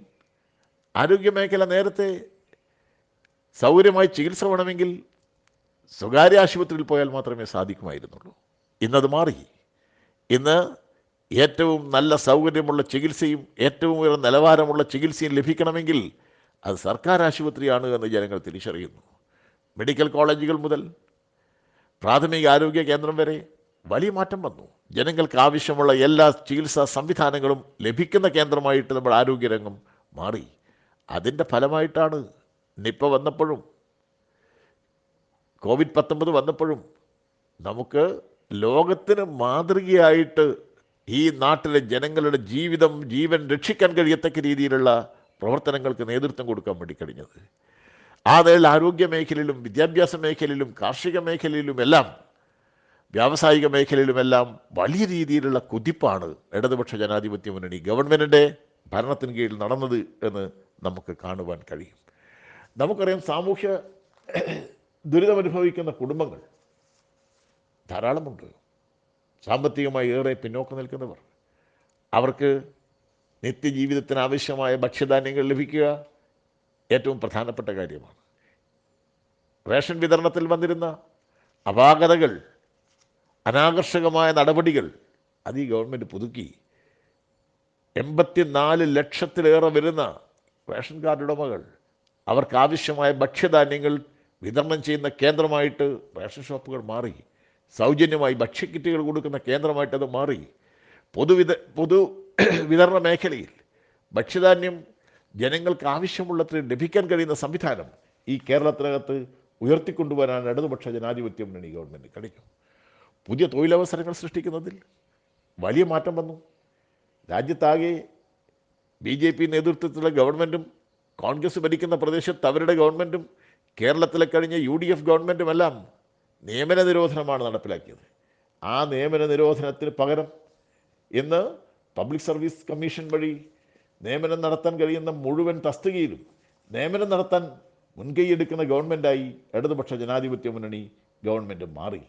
ആരോഗ്യമേഖല നേരത്തെ സൗകര്യമായി ചികിത്സ വേണമെങ്കിൽ സ്വകാര്യ ആശുപത്രിയിൽ പോയാൽ മാത്രമേ സാധിക്കുമായിരുന്നുള്ളൂ. ഇന്നത് മാറി. ഇന്ന് ഏറ്റവും നല്ല സൗകര്യമുള്ള ചികിത്സയും ഏറ്റവും ഉയർന്ന നിലവാരമുള്ള ചികിത്സയും ലഭിക്കണമെങ്കിൽ അത് സർക്കാർ ആശുപത്രിയാണ് എന്ന് ജനങ്ങൾ തിരിച്ചറിയുന്നു. മെഡിക്കൽ കോളേജുകൾ മുതൽ പ്രാഥമിക ആരോഗ്യ കേന്ദ്രം വരെ വലിയ മാറ്റം വന്നു. ജനങ്ങൾക്ക് ആവശ്യമുള്ള എല്ലാ ചികിത്സാ സംവിധാനങ്ങളും ലഭിക്കുന്ന കേന്ദ്രമായിട്ട് നമ്മുടെ ആരോഗ്യരംഗം മാറി. അതിൻ്റെ ഫലമായിട്ടാണ് നിപ്പ വന്നപ്പോഴും COVID-19 വന്നപ്പോഴും നമുക്ക് ലോകത്തിന് മാതൃകയായിട്ട് ഈ നാട്ടിലെ ജനങ്ങളുടെ ജീവൻ രക്ഷിക്കാൻ കഴിയത്തക്ക രീതിയിലുള്ള പ്രവർത്തനങ്ങൾക്ക് നേതൃത്വം കൊടുക്കാൻ വേണ്ടി കഴിഞ്ഞത്. ആ നിലയിൽ ആരോഗ്യ മേഖലയിലും വിദ്യാഭ്യാസ മേഖലയിലും കാർഷിക മേഖലയിലും എല്ലാം വ്യാവസായിക മേഖലയിലുമെല്ലാം വലിയ രീതിയിലുള്ള കുതിപ്പാണ് ഇടതുപക്ഷ ജനാധിപത്യ മുന്നണി ഗവൺമെൻറ്റിൻ്റെ ഭരണത്തിന് കീഴിൽ നടന്നത് എന്ന് നമുക്ക് കാണുവാൻ കഴിയും. നമുക്കറിയാം, സാമൂഹ്യ ദുരിതമനുഭവിക്കുന്ന കുടുംബങ്ങൾ ധാരാളമുണ്ട്. സാമ്പത്തികമായി ഏറെ പിന്നോക്കം നിൽക്കുന്നവർ. അവർക്ക് നിത്യജീവിതത്തിന് ആവശ്യമായ ഭക്ഷ്യധാന്യങ്ങൾ ലഭിക്കുക ഏറ്റവും പ്രധാനപ്പെട്ട കാര്യമാണ്. റേഷൻ വിതരണത്തിൽ വന്നിരുന്ന അപാകതകൾ, അനാകർഷകമായ നടപടികൾ അത് ഈ ഗവൺമെൻറ് പുതുക്കി. 84 ലക്ഷത്തിലേറെ വരുന്ന റേഷൻ കാർഡ് ഉടമകൾ അവർക്കാവശ്യമായ ഭക്ഷ്യധാന്യങ്ങൾ വിതരണം ചെയ്യുന്ന കേന്ദ്രമായിട്ട് റേഷൻ ഷോപ്പുകൾ മാറി. സൗജന്യമായി ഭക്ഷ്യക്കിറ്റുകൾ കൊടുക്കുന്ന കേന്ദ്രമായിട്ടത് മാറി. പൊതു വിതരണ മേഖലയിൽ ഭക്ഷ്യധാന്യം ജനങ്ങൾക്ക് ആവശ്യമുള്ളത്ര ലഭിക്കാൻ കഴിയുന്ന സംവിധാനം ഈ കേരളത്തിനകത്ത് ഉയർത്തിക്കൊണ്ടുവരാൻ ഇടതുപക്ഷ ജനാധിപത്യ മുന്നണി ഗവൺമെൻറ് കഴിഞ്ഞു. പുതിയ തൊഴിലവസരങ്ങൾ സൃഷ്ടിക്കുന്നതിൽ വലിയ മാറ്റം വന്നു. രാജ്യത്താകെ BJP നേതൃത്വത്തിലുള്ള ഗവൺമെൻറ്റും കോൺഗ്രസ് ഭരിക്കുന്ന പ്രദേശത്ത് അവരുടെ ഗവൺമെൻറ്റും കേരളത്തിലെ കഴിഞ്ഞ UDF ഗവൺമെൻറ്റുമെല്ലാം നിയമന നിരോധനമാണ് നടപ്പിലാക്കിയത്. ആ നിയമന നിരോധനത്തിന് പകരം ഇന്ന് പബ്ലിക് സർവീസ് കമ്മീഷൻ വഴി നിയമനം നടത്താൻ കഴിയുന്ന മുഴുവൻ തസ്തികയിലും നിയമനം നടത്താൻ മുൻകൈയെടുക്കുന്ന ഗവൺമെൻറ്റായി ഇടതുപക്ഷ ജനാധിപത്യ മുന്നണി ഗവൺമെൻറ് മാറി.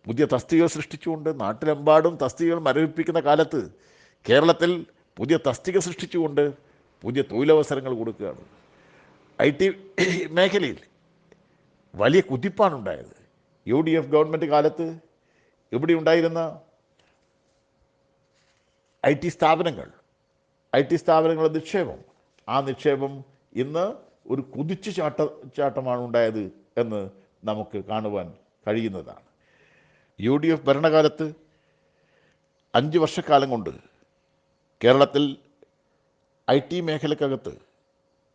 പുതിയ തസ്തികകൾ സൃഷ്ടിച്ചുകൊണ്ട് നാട്ടിലെമ്പാടും തസ്തികകൾ മരവിപ്പിക്കുന്ന കാലത്ത് കേരളത്തിൽ പുതിയ തസ്തിക സൃഷ്ടിച്ചുകൊണ്ട് പുതിയ തൊഴിലവസരങ്ങൾ കൊടുക്കുകയാണ്. IT മേഖലയിൽ വലിയ കുതിപ്പാണുണ്ടായത്. UDF ഗവൺമെൻറ് കാലത്ത് ഇവിടെ ഉണ്ടായിരുന്ന IT സ്ഥാപനങ്ങളുടെ നിക്ഷേപം, ആ നിക്ഷേപം ഇന്ന് ഒരു കുതിച്ചു ചാട്ടമാണ് ഉണ്ടായത് എന്ന് നമുക്ക് കാണുവാൻ കഴിയുന്നതാണ്. UDF ഭരണകാലത്ത് 5 വർഷക്കാലം കൊണ്ട് കേരളത്തിൽ IT മേഖലക്കകത്ത്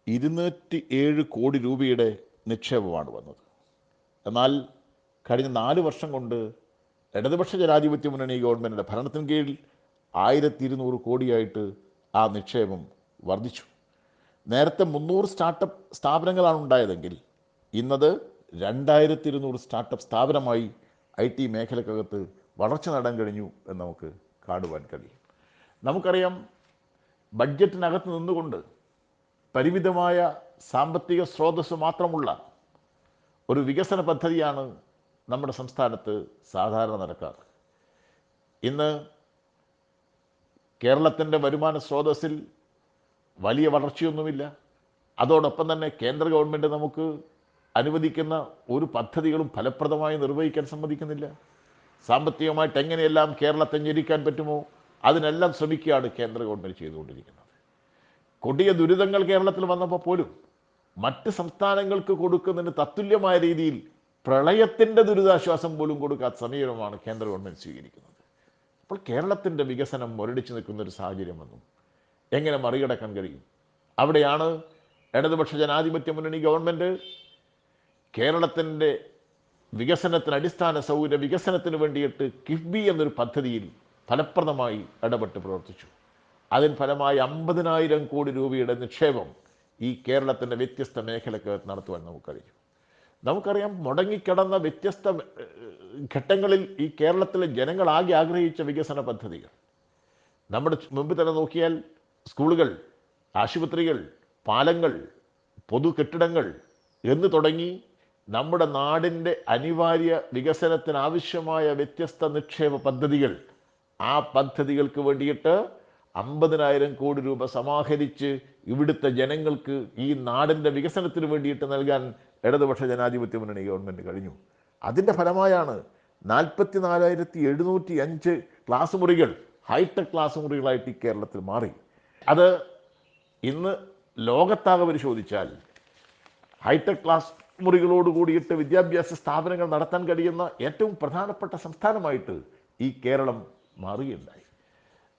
207 കോടി രൂപയുടെ നിക്ഷേപമാണ് വന്നത്. എന്നാൽ കഴിഞ്ഞ 4 വർഷം കൊണ്ട് ഇടതുപക്ഷ ജനാധിപത്യ മുന്നണി ഗവൺമെൻറ്റിൻ്റെ ഭരണത്തിന് കീഴിൽ 1200 കോടിയായിട്ട് ആ നിക്ഷേപം വർദ്ധിച്ചു. നേരത്തെ 300 സ്റ്റാർട്ടപ്പ് സ്ഥാപനങ്ങളാണ് ഉണ്ടായതെങ്കിൽ ഇന്നത് 2200 സ്റ്റാർട്ടപ്പ് സ്ഥാപനമായി IT മേഖലക്കകത്ത് വളർച്ച നേടാൻ കഴിഞ്ഞു എന്ന് നമുക്ക് കാണുവാൻ കഴിയും. നമുക്കറിയാം, ബഡ്ജറ്റിനകത്ത് നിന്നുകൊണ്ട് പരിമിതമായ സാമ്പത്തിക സ്രോതസ് മാത്രമുള്ള ഒരു വികസന പദ്ധതിയാണ് നമ്മുടെ സംസ്ഥാനത്ത് സാധാരണ നടക്കാറ്. ഇന്ന് കേരളത്തിൻ്റെ വരുമാന സ്രോതസ്സിൽ വലിയ വളർച്ചയൊന്നുമില്ല. അതോടൊപ്പം തന്നെ കേന്ദ്ര ഗവൺമെൻറ് നമുക്ക് അനുവദിക്കുന്ന ഒരു പദ്ധതികളും ഫലപ്രദമായി നിർവഹിക്കാൻ സമ്മതിക്കുന്നില്ല. സാമ്പത്തികമായിട്ട് എങ്ങനെയെല്ലാം കേരളത്തെ ഞെരിക്കാൻ പറ്റുമോ അതിനെല്ലാം ശ്രമിക്കുകയാണ് കേന്ദ്ര ഗവൺമെൻറ് ചെയ്തുകൊണ്ടിരിക്കുന്നത്. കൊടിയ ദുരിതങ്ങൾ കേരളത്തിൽ വന്നപ്പോൾ പോലും മറ്റ് സംസ്ഥാനങ്ങൾക്ക് കൊടുക്കുന്നതിന് തത്തുല്യമായ രീതിയിൽ പ്രളയത്തിൻ്റെ ദുരിതാശ്വാസം പോലും കൊടുക്കാത്ത സമീപനമാണ് കേന്ദ്ര ഗവൺമെൻറ് സ്വീകരിക്കുന്നത്. അപ്പോൾ കേരളത്തിൻ്റെ വികസനം മുരടിച്ചു നിൽക്കുന്നൊരു സാഹചര്യം വന്നു. എങ്ങനെ മറികടക്കാൻ കഴിയും? അവിടെയാണ് ഇടതുപക്ഷ ജനാധിപത്യ മുന്നണി ഗവൺമെൻറ് കേരളത്തിൻ്റെ വികസനത്തിന്, അടിസ്ഥാന സൗകര്യ വികസനത്തിന് വേണ്ടിയിട്ട് കിഫ്ബി എന്നൊരു പദ്ധതിയിൽ ഫലപ്രദമായി ഇടപെട്ട് പ്രവർത്തിച്ചു. അതിന് ഫലമായി 50,000 കോടി രൂപയുടെ നിക്ഷേപം ഈ കേരളത്തിൻ്റെ വ്യത്യസ്ത മേഖലക്ക് നടത്തുവാൻ നമുക്ക് കഴിഞ്ഞു. നമുക്കറിയാം, മുടങ്ങിക്കിടന്ന വ്യത്യസ്ത ഘട്ടങ്ങളിൽ ഈ കേരളത്തിലെ ജനങ്ങളാകെ ആഗ്രഹിച്ച വികസന പദ്ധതികൾ നമ്മുടെ മുമ്പിൽ തന്നെ നോക്കിയാൽ സ്കൂളുകൾ, ആശുപത്രികൾ, പാലങ്ങൾ, പൊതു കെട്ടിടങ്ങൾ എന്ന് തുടങ്ങി നമ്മുടെ നാടിൻ്റെ അനിവാര്യ വികസനത്തിനാവശ്യമായ വ്യത്യസ്ത നിക്ഷേപ പദ്ധതികൾ, ആ പദ്ധതികൾക്ക് വേണ്ടിയിട്ട് 50,000 കോടി രൂപ സമാഹരിച്ച് ഇവിടുത്തെ ജനങ്ങൾക്ക് ഈ നാടിൻ്റെ വികസനത്തിന് വേണ്ടിയിട്ട് നൽകാൻ ഇടതുപക്ഷ ജനാധിപത്യ മുന്നണി ഗവൺമെൻറ് കഴിഞ്ഞു. അതിൻ്റെ ഫലമായാണ് 44,705 ക്ലാസ് മുറികൾ ഹൈടെക് ക്ലാസ് മുറികളായിട്ട് ഈ കേരളത്തിൽ മാറി. അത് ഇന്ന് ലോകത്താകെ പരിശോധിച്ചാൽ ഹൈടെക് ക്ലാസ് മുറികളോട് കൂടിയിട്ട് വിദ്യാഭ്യാസ സ്ഥാപനങ്ങൾ നടത്താൻ കഴിയുന്ന ഏറ്റവും പ്രധാനപ്പെട്ട സംസ്ഥാനമായിട്ട് ഈ കേരളം മാറുകയുണ്ടായി.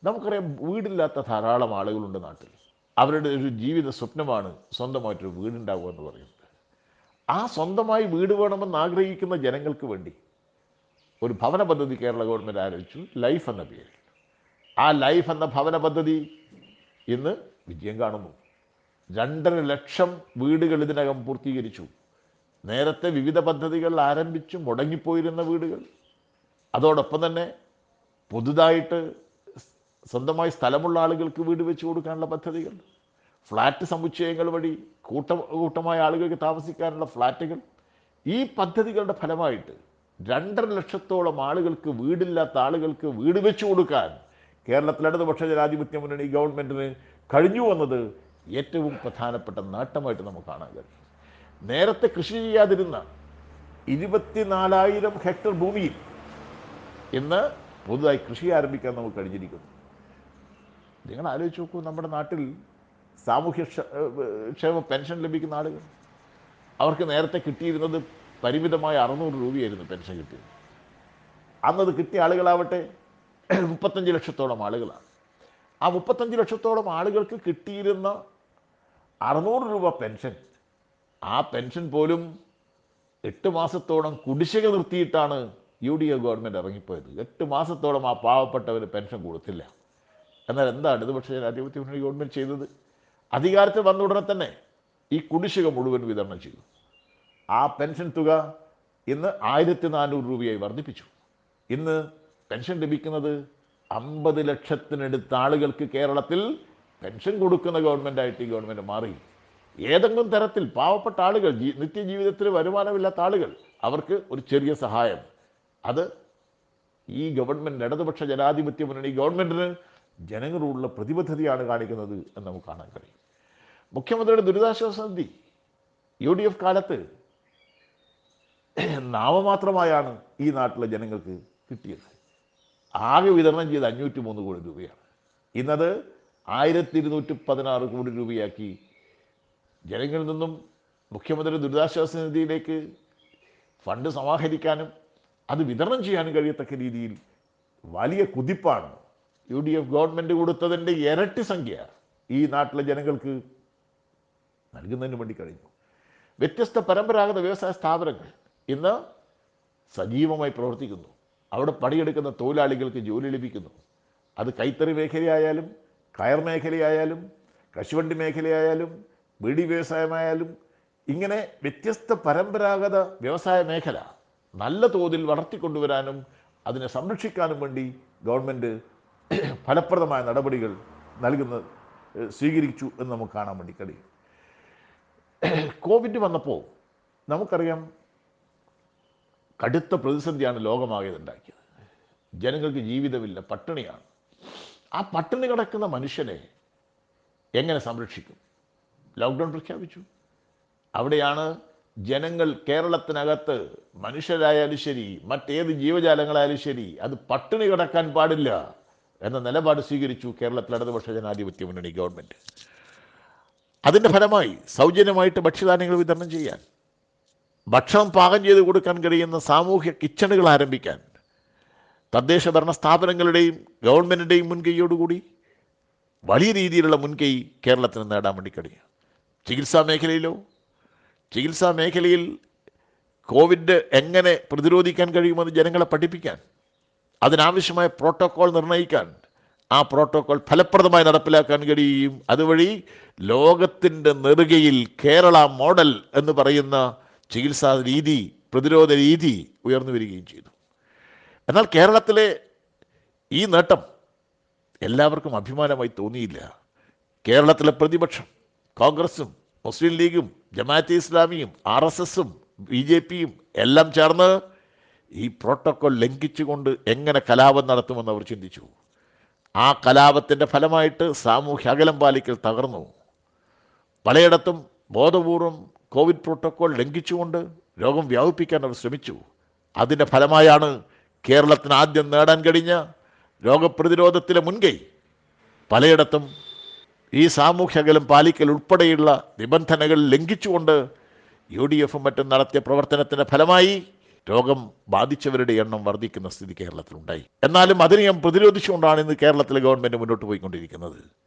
നമുക്കറിയാം, വീടില്ലാത്ത ധാരാളം ആളുകളുണ്ട് നാട്ടിൽ. അവരുടെ ഒരു ജീവിത സ്വപ്നമാണ് സ്വന്തമായിട്ടൊരു വീടുണ്ടാവുക എന്ന് പറയുന്നത്. ആ സ്വന്തമായി വീട് വേണമെന്ന് ആഗ്രഹിക്കുന്ന ജനങ്ങൾക്ക് വേണ്ടി ഒരു ഭവന പദ്ധതി കേരള ഗവൺമെൻറ് ആരംഭിച്ചു, ലൈഫ് എന്ന പേരിൽ. ആ ലൈഫ് എന്ന ഭവന പദ്ധതി ഇന്ന് വിജയം കാണുന്നു. 2.5 ലക്ഷം വീടുകൾ ഇതിനകം പൂർത്തീകരിച്ചു. നേരത്തെ വിവിധ പദ്ധതികൾ ആരംഭിച്ചു മുടങ്ങിപ്പോയിരുന്ന വീടുകൾ, അതോടൊപ്പം തന്നെ പുതുതായിട്ട് സ്വന്തമായി സ്ഥലമുള്ള ആളുകൾക്ക് വീട് വെച്ച് കൊടുക്കാനുള്ള പദ്ധതികൾ, ഫ്ലാറ്റ് സമുച്ചയങ്ങൾ വഴി കൂട്ടമായ ആളുകൾക്ക് താമസിക്കാനുള്ള ഫ്ലാറ്റുകൾ. ഈ പദ്ധതികളുടെ ഫലമായിട്ട് 2.5 ലക്ഷത്തോളം ആളുകൾക്ക്, വീടില്ലാത്ത ആളുകൾക്ക് വീട് വെച്ച് കൊടുക്കാൻ കേരളത്തിൽ ഇടതുപക്ഷ ജനാധിപത്യ മുന്നണി ഗവൺമെൻറ്റിന് കഴിഞ്ഞു എന്നത് ഏറ്റവും പ്രധാനപ്പെട്ട നേട്ടമായിട്ട് നമുക്ക് കാണാൻ കഴിയും. നേരത്തെ കൃഷി ചെയ്യാതിരുന്ന 24,000 ഹെക്ടർ ഭൂമിയിൽ ഇന്ന് പുതുതായി കൃഷി ആരംഭിക്കാൻ നമുക്ക് കഴിഞ്ഞിരിക്കുന്നു. നിങ്ങൾ ആലോചിച്ച് നോക്കൂ, നമ്മുടെ നാട്ടിൽ ക്ഷേമ പെൻഷൻ ലഭിക്കുന്ന ആളുകൾ, അവർക്ക് നേരത്തെ കിട്ടിയിരുന്നത് പരിമിതമായ 600 രൂപയായിരുന്നു പെൻഷൻ കിട്ടിയത്. അന്നത് കിട്ടിയ ആളുകളാവട്ടെ 35 ലക്ഷത്തോളം ആളുകളാണ്. ആ 35 ലക്ഷത്തോളം ആളുകൾക്ക് കിട്ടിയിരുന്ന 600 രൂപ പെൻഷൻ, ആ പെൻഷൻ പോലും 8 മാസത്തോളം കുടിശ്ശിക നിർത്തിയിട്ടാണ് UDF ഗവൺമെൻറ് ഇറങ്ങിപ്പോയത്. 8 മാസത്തോളം ആ പാവപ്പെട്ടവർ പെൻഷൻ കൊടുത്തില്ല. എന്നാൽ എന്താണ് ഇടതുപക്ഷ ജനാധിപത്യ മുന്നണി ഗവൺമെൻറ് ചെയ്തത്? അധികാരത്തിൽ വന്ന ഉടനെ തന്നെ ഈ കുടിശ്ശിക മുഴുവൻ വിതരണം ചെയ്തു. ആ പെൻഷൻ തുക ഇന്ന് 1,400 രൂപയായി വർദ്ധിപ്പിച്ചു. ഇന്ന് പെൻഷൻ ലഭിക്കുന്നത് 50 ലക്ഷത്തിനടുത്ത ആളുകൾക്ക് കേരളത്തിൽ പെൻഷൻ കൊടുക്കുന്ന ഗവൺമെൻറ്റായിട്ട് ഈ ഗവൺമെൻറ് മാറി. ഏതെങ്കിലും തരത്തിൽ പാവപ്പെട്ട ആളുകൾ, നിത്യജീവിതത്തിൽ വരുമാനമില്ലാത്ത ആളുകൾ, അവർക്ക് ഒരു ചെറിയ സഹായം, അത് ഈ ഗവൺമെൻറ്, ഇടതുപക്ഷ ജനാധിപത്യ മുന്നണി ഗവൺമെൻറ്റിന് ജനങ്ങളോടുള്ള പ്രതിബദ്ധതയാണ് കാണിക്കുന്നത് എന്ന് നമുക്ക് കാണാൻ കഴിയും. മുഖ്യമന്ത്രിയുടെ ദുരിതാശ്വാസ നിധി UDF കാലത്ത് നാമമാത്രമായാണ് ഈ നാട്ടിലെ ജനങ്ങൾക്ക് കിട്ടിയത്. ആകെ വിതരണം ചെയ്ത് 503 കോടി രൂപയാണ്. ഇന്നത് 1,216 കോടി രൂപയാക്കി ജനങ്ങളിൽ നിന്നും മുഖ്യമന്ത്രി ദുരിതാശ്വാസ നിധിയിലേക്ക് ഫണ്ട് സമാഹരിക്കാനും അത് വിതരണം ചെയ്യാനും കഴിയത്തക്ക രീതിയിൽ വലിയ കുതിപ്പാണ് UDF ഗവൺമെൻറ് കൊടുത്തതിൻ്റെ ഇരട്ടി സംഖ്യ ഈ നാട്ടിലെ ജനങ്ങൾക്ക് നൽകുന്നതിന് വേണ്ടി കഴിഞ്ഞു. വ്യത്യസ്ത പരമ്പരാഗത വ്യവസായ സ്ഥാപനങ്ങൾ ഇന്ന് സജീവമായി പ്രവർത്തിക്കുന്നു. അവിടെ പണിയെടുക്കുന്ന തൊഴിലാളികൾക്ക് ജോലി ലഭിക്കുന്നു. അത് കൈത്തറി മേഖലയായാലും, കയർ മേഖലയായാലും, കശുവണ്ടി മേഖലയായാലും, ബീഡി വ്യവസായമായാലും, ഇങ്ങനെ വ്യത്യസ്ത പരമ്പരാഗത വ്യവസായ മേഖല നല്ല തോതിൽ വളർത്തിക്കൊണ്ടുവരാനും അതിനെ സംരക്ഷിക്കാനും വേണ്ടി ഗവൺമെൻറ് ഫലപ്രദമായ നടപടികൾ സ്വീകരിച്ചു എന്ന് നമുക്ക് കാണാൻ വേണ്ടി കഴിയും. കോവിഡ് വന്നപ്പോൾ നമുക്കറിയാം, കടുത്ത പ്രതിസന്ധിയാണ് ലോകമാകെയുണ്ടാക്കിയത്. ജനങ്ങൾക്ക് ജീവിതമില്ല, പട്ടിണിയാണ്. ആ പട്ടിണി കിടക്കുന്ന മനുഷ്യനെ എങ്ങനെ സംരക്ഷിക്കും? ലോക്ക്ഡൗൺ പ്രഖ്യാപിച്ചു. അവിടെയാണ് ജനങ്ങൾ, കേരളത്തിനകത്ത് മനുഷ്യരായാലും ശരി, മറ്റേത് ജീവജാലങ്ങളായാലും ശരി, അത് പട്ടിണി കിടക്കാൻ പാടില്ല എന്ന നിലപാട് സ്വീകരിച്ചു കേരളത്തിൽ ഇടതുപക്ഷ ജനാധിപത്യ മുന്നണി ഗവൺമെൻറ്. അതിൻ്റെ ഫലമായി സൗജന്യമായിട്ട് ഭക്ഷ്യധാന്യങ്ങൾ വിതരണം ചെയ്യാൻ, ഭക്ഷണം പാകം ചെയ്ത് കൊടുക്കാൻ കഴിയുന്ന സാമൂഹ്യ കിച്ചണുകൾ ആരംഭിക്കാൻ തദ്ദേശ ഭരണ സ്ഥാപനങ്ങളുടെയും ഗവൺമെൻറ്റിൻ്റെയും മുൻകൈയോടുകൂടി വലിയ രീതിയിലുള്ള മുൻകൈ കേരളത്തിന് നേടാൻ വേണ്ടി കഴിയും. ചികിത്സാ മേഖലയിൽ കോവിഡ് എങ്ങനെ പ്രതിരോധിക്കാൻ കഴിയുമെന്ന് ജനങ്ങളെ പഠിപ്പിക്കാൻ, അതിനാവശ്യമായ പ്രോട്ടോക്കോൾ നിർണ്ണയിക്കാൻ, ആ പ്രോട്ടോക്കോൾ ഫലപ്രദമായി നടപ്പിലാക്കാൻ കഴിയുകയും അതുവഴി ലോകത്തിൻ്റെ നെറുകയിൽ കേരള മോഡൽ എന്ന് പറയുന്ന ചികിത്സാ രീതി, പ്രതിരോധ രീതി ഉയർന്നു വരികയും ചെയ്തു. എന്നാൽ കേരളത്തിലെ ഈ നേട്ടം എല്ലാവർക്കും അഭിമാനമായി തോന്നിയില്ല. കേരളത്തിലെ പ്രതിപക്ഷം, കോൺഗ്രസും മുസ്ലിം ലീഗും ജമാഅത്തെ ഇസ്ലാമിയും RSSും BJPയും എല്ലാം ചേർന്ന് ഈ പ്രോട്ടോക്കോൾ ലംഘിച്ചുകൊണ്ട് എങ്ങനെ കലാപം നടത്തുമെന്ന് അവർ ചിന്തിച്ചു. ആ കലാപത്തിൻ്റെ ഫലമായിട്ട് സാമൂഹ്യ അകലം പാലിക്കൽ തകർന്നു. പലയിടത്തും ബോധപൂർവം കോവിഡ് പ്രോട്ടോക്കോൾ ലംഘിച്ചുകൊണ്ട് രോഗം വ്യാപിപ്പിക്കാൻ അവർ ശ്രമിച്ചു. അതിൻ്റെ ഫലമായാണ് കേരളത്തിന് ആദ്യം നേടാൻ കഴിഞ്ഞ രോഗപ്രതിരോധത്തിലെ മുൻകൈ. പലയിടത്തും ഈ സാമൂഹ്യ അകലം പാലിക്കൽ ഉൾപ്പെടെയുള്ള നിബന്ധനകൾ ലംഘിച്ചുകൊണ്ട് UDFും മറ്റും നടത്തിയ പ്രവർത്തനത്തിൻ്റെ ഫലമായി രോഗം ബാധിച്ചവരുടെ എണ്ണം വർദ്ധിക്കുന്ന സ്ഥിതി കേരളത്തിലുണ്ടായി. എന്നാലും അതിനെ പ്രതിരോധിച്ചുകൊണ്ടാണ് ഇന്ന് കേരളത്തിലെ ഗവൺമെൻറ് മുന്നോട്ട് പോയിക്കൊണ്ടിരിക്കുന്നത്.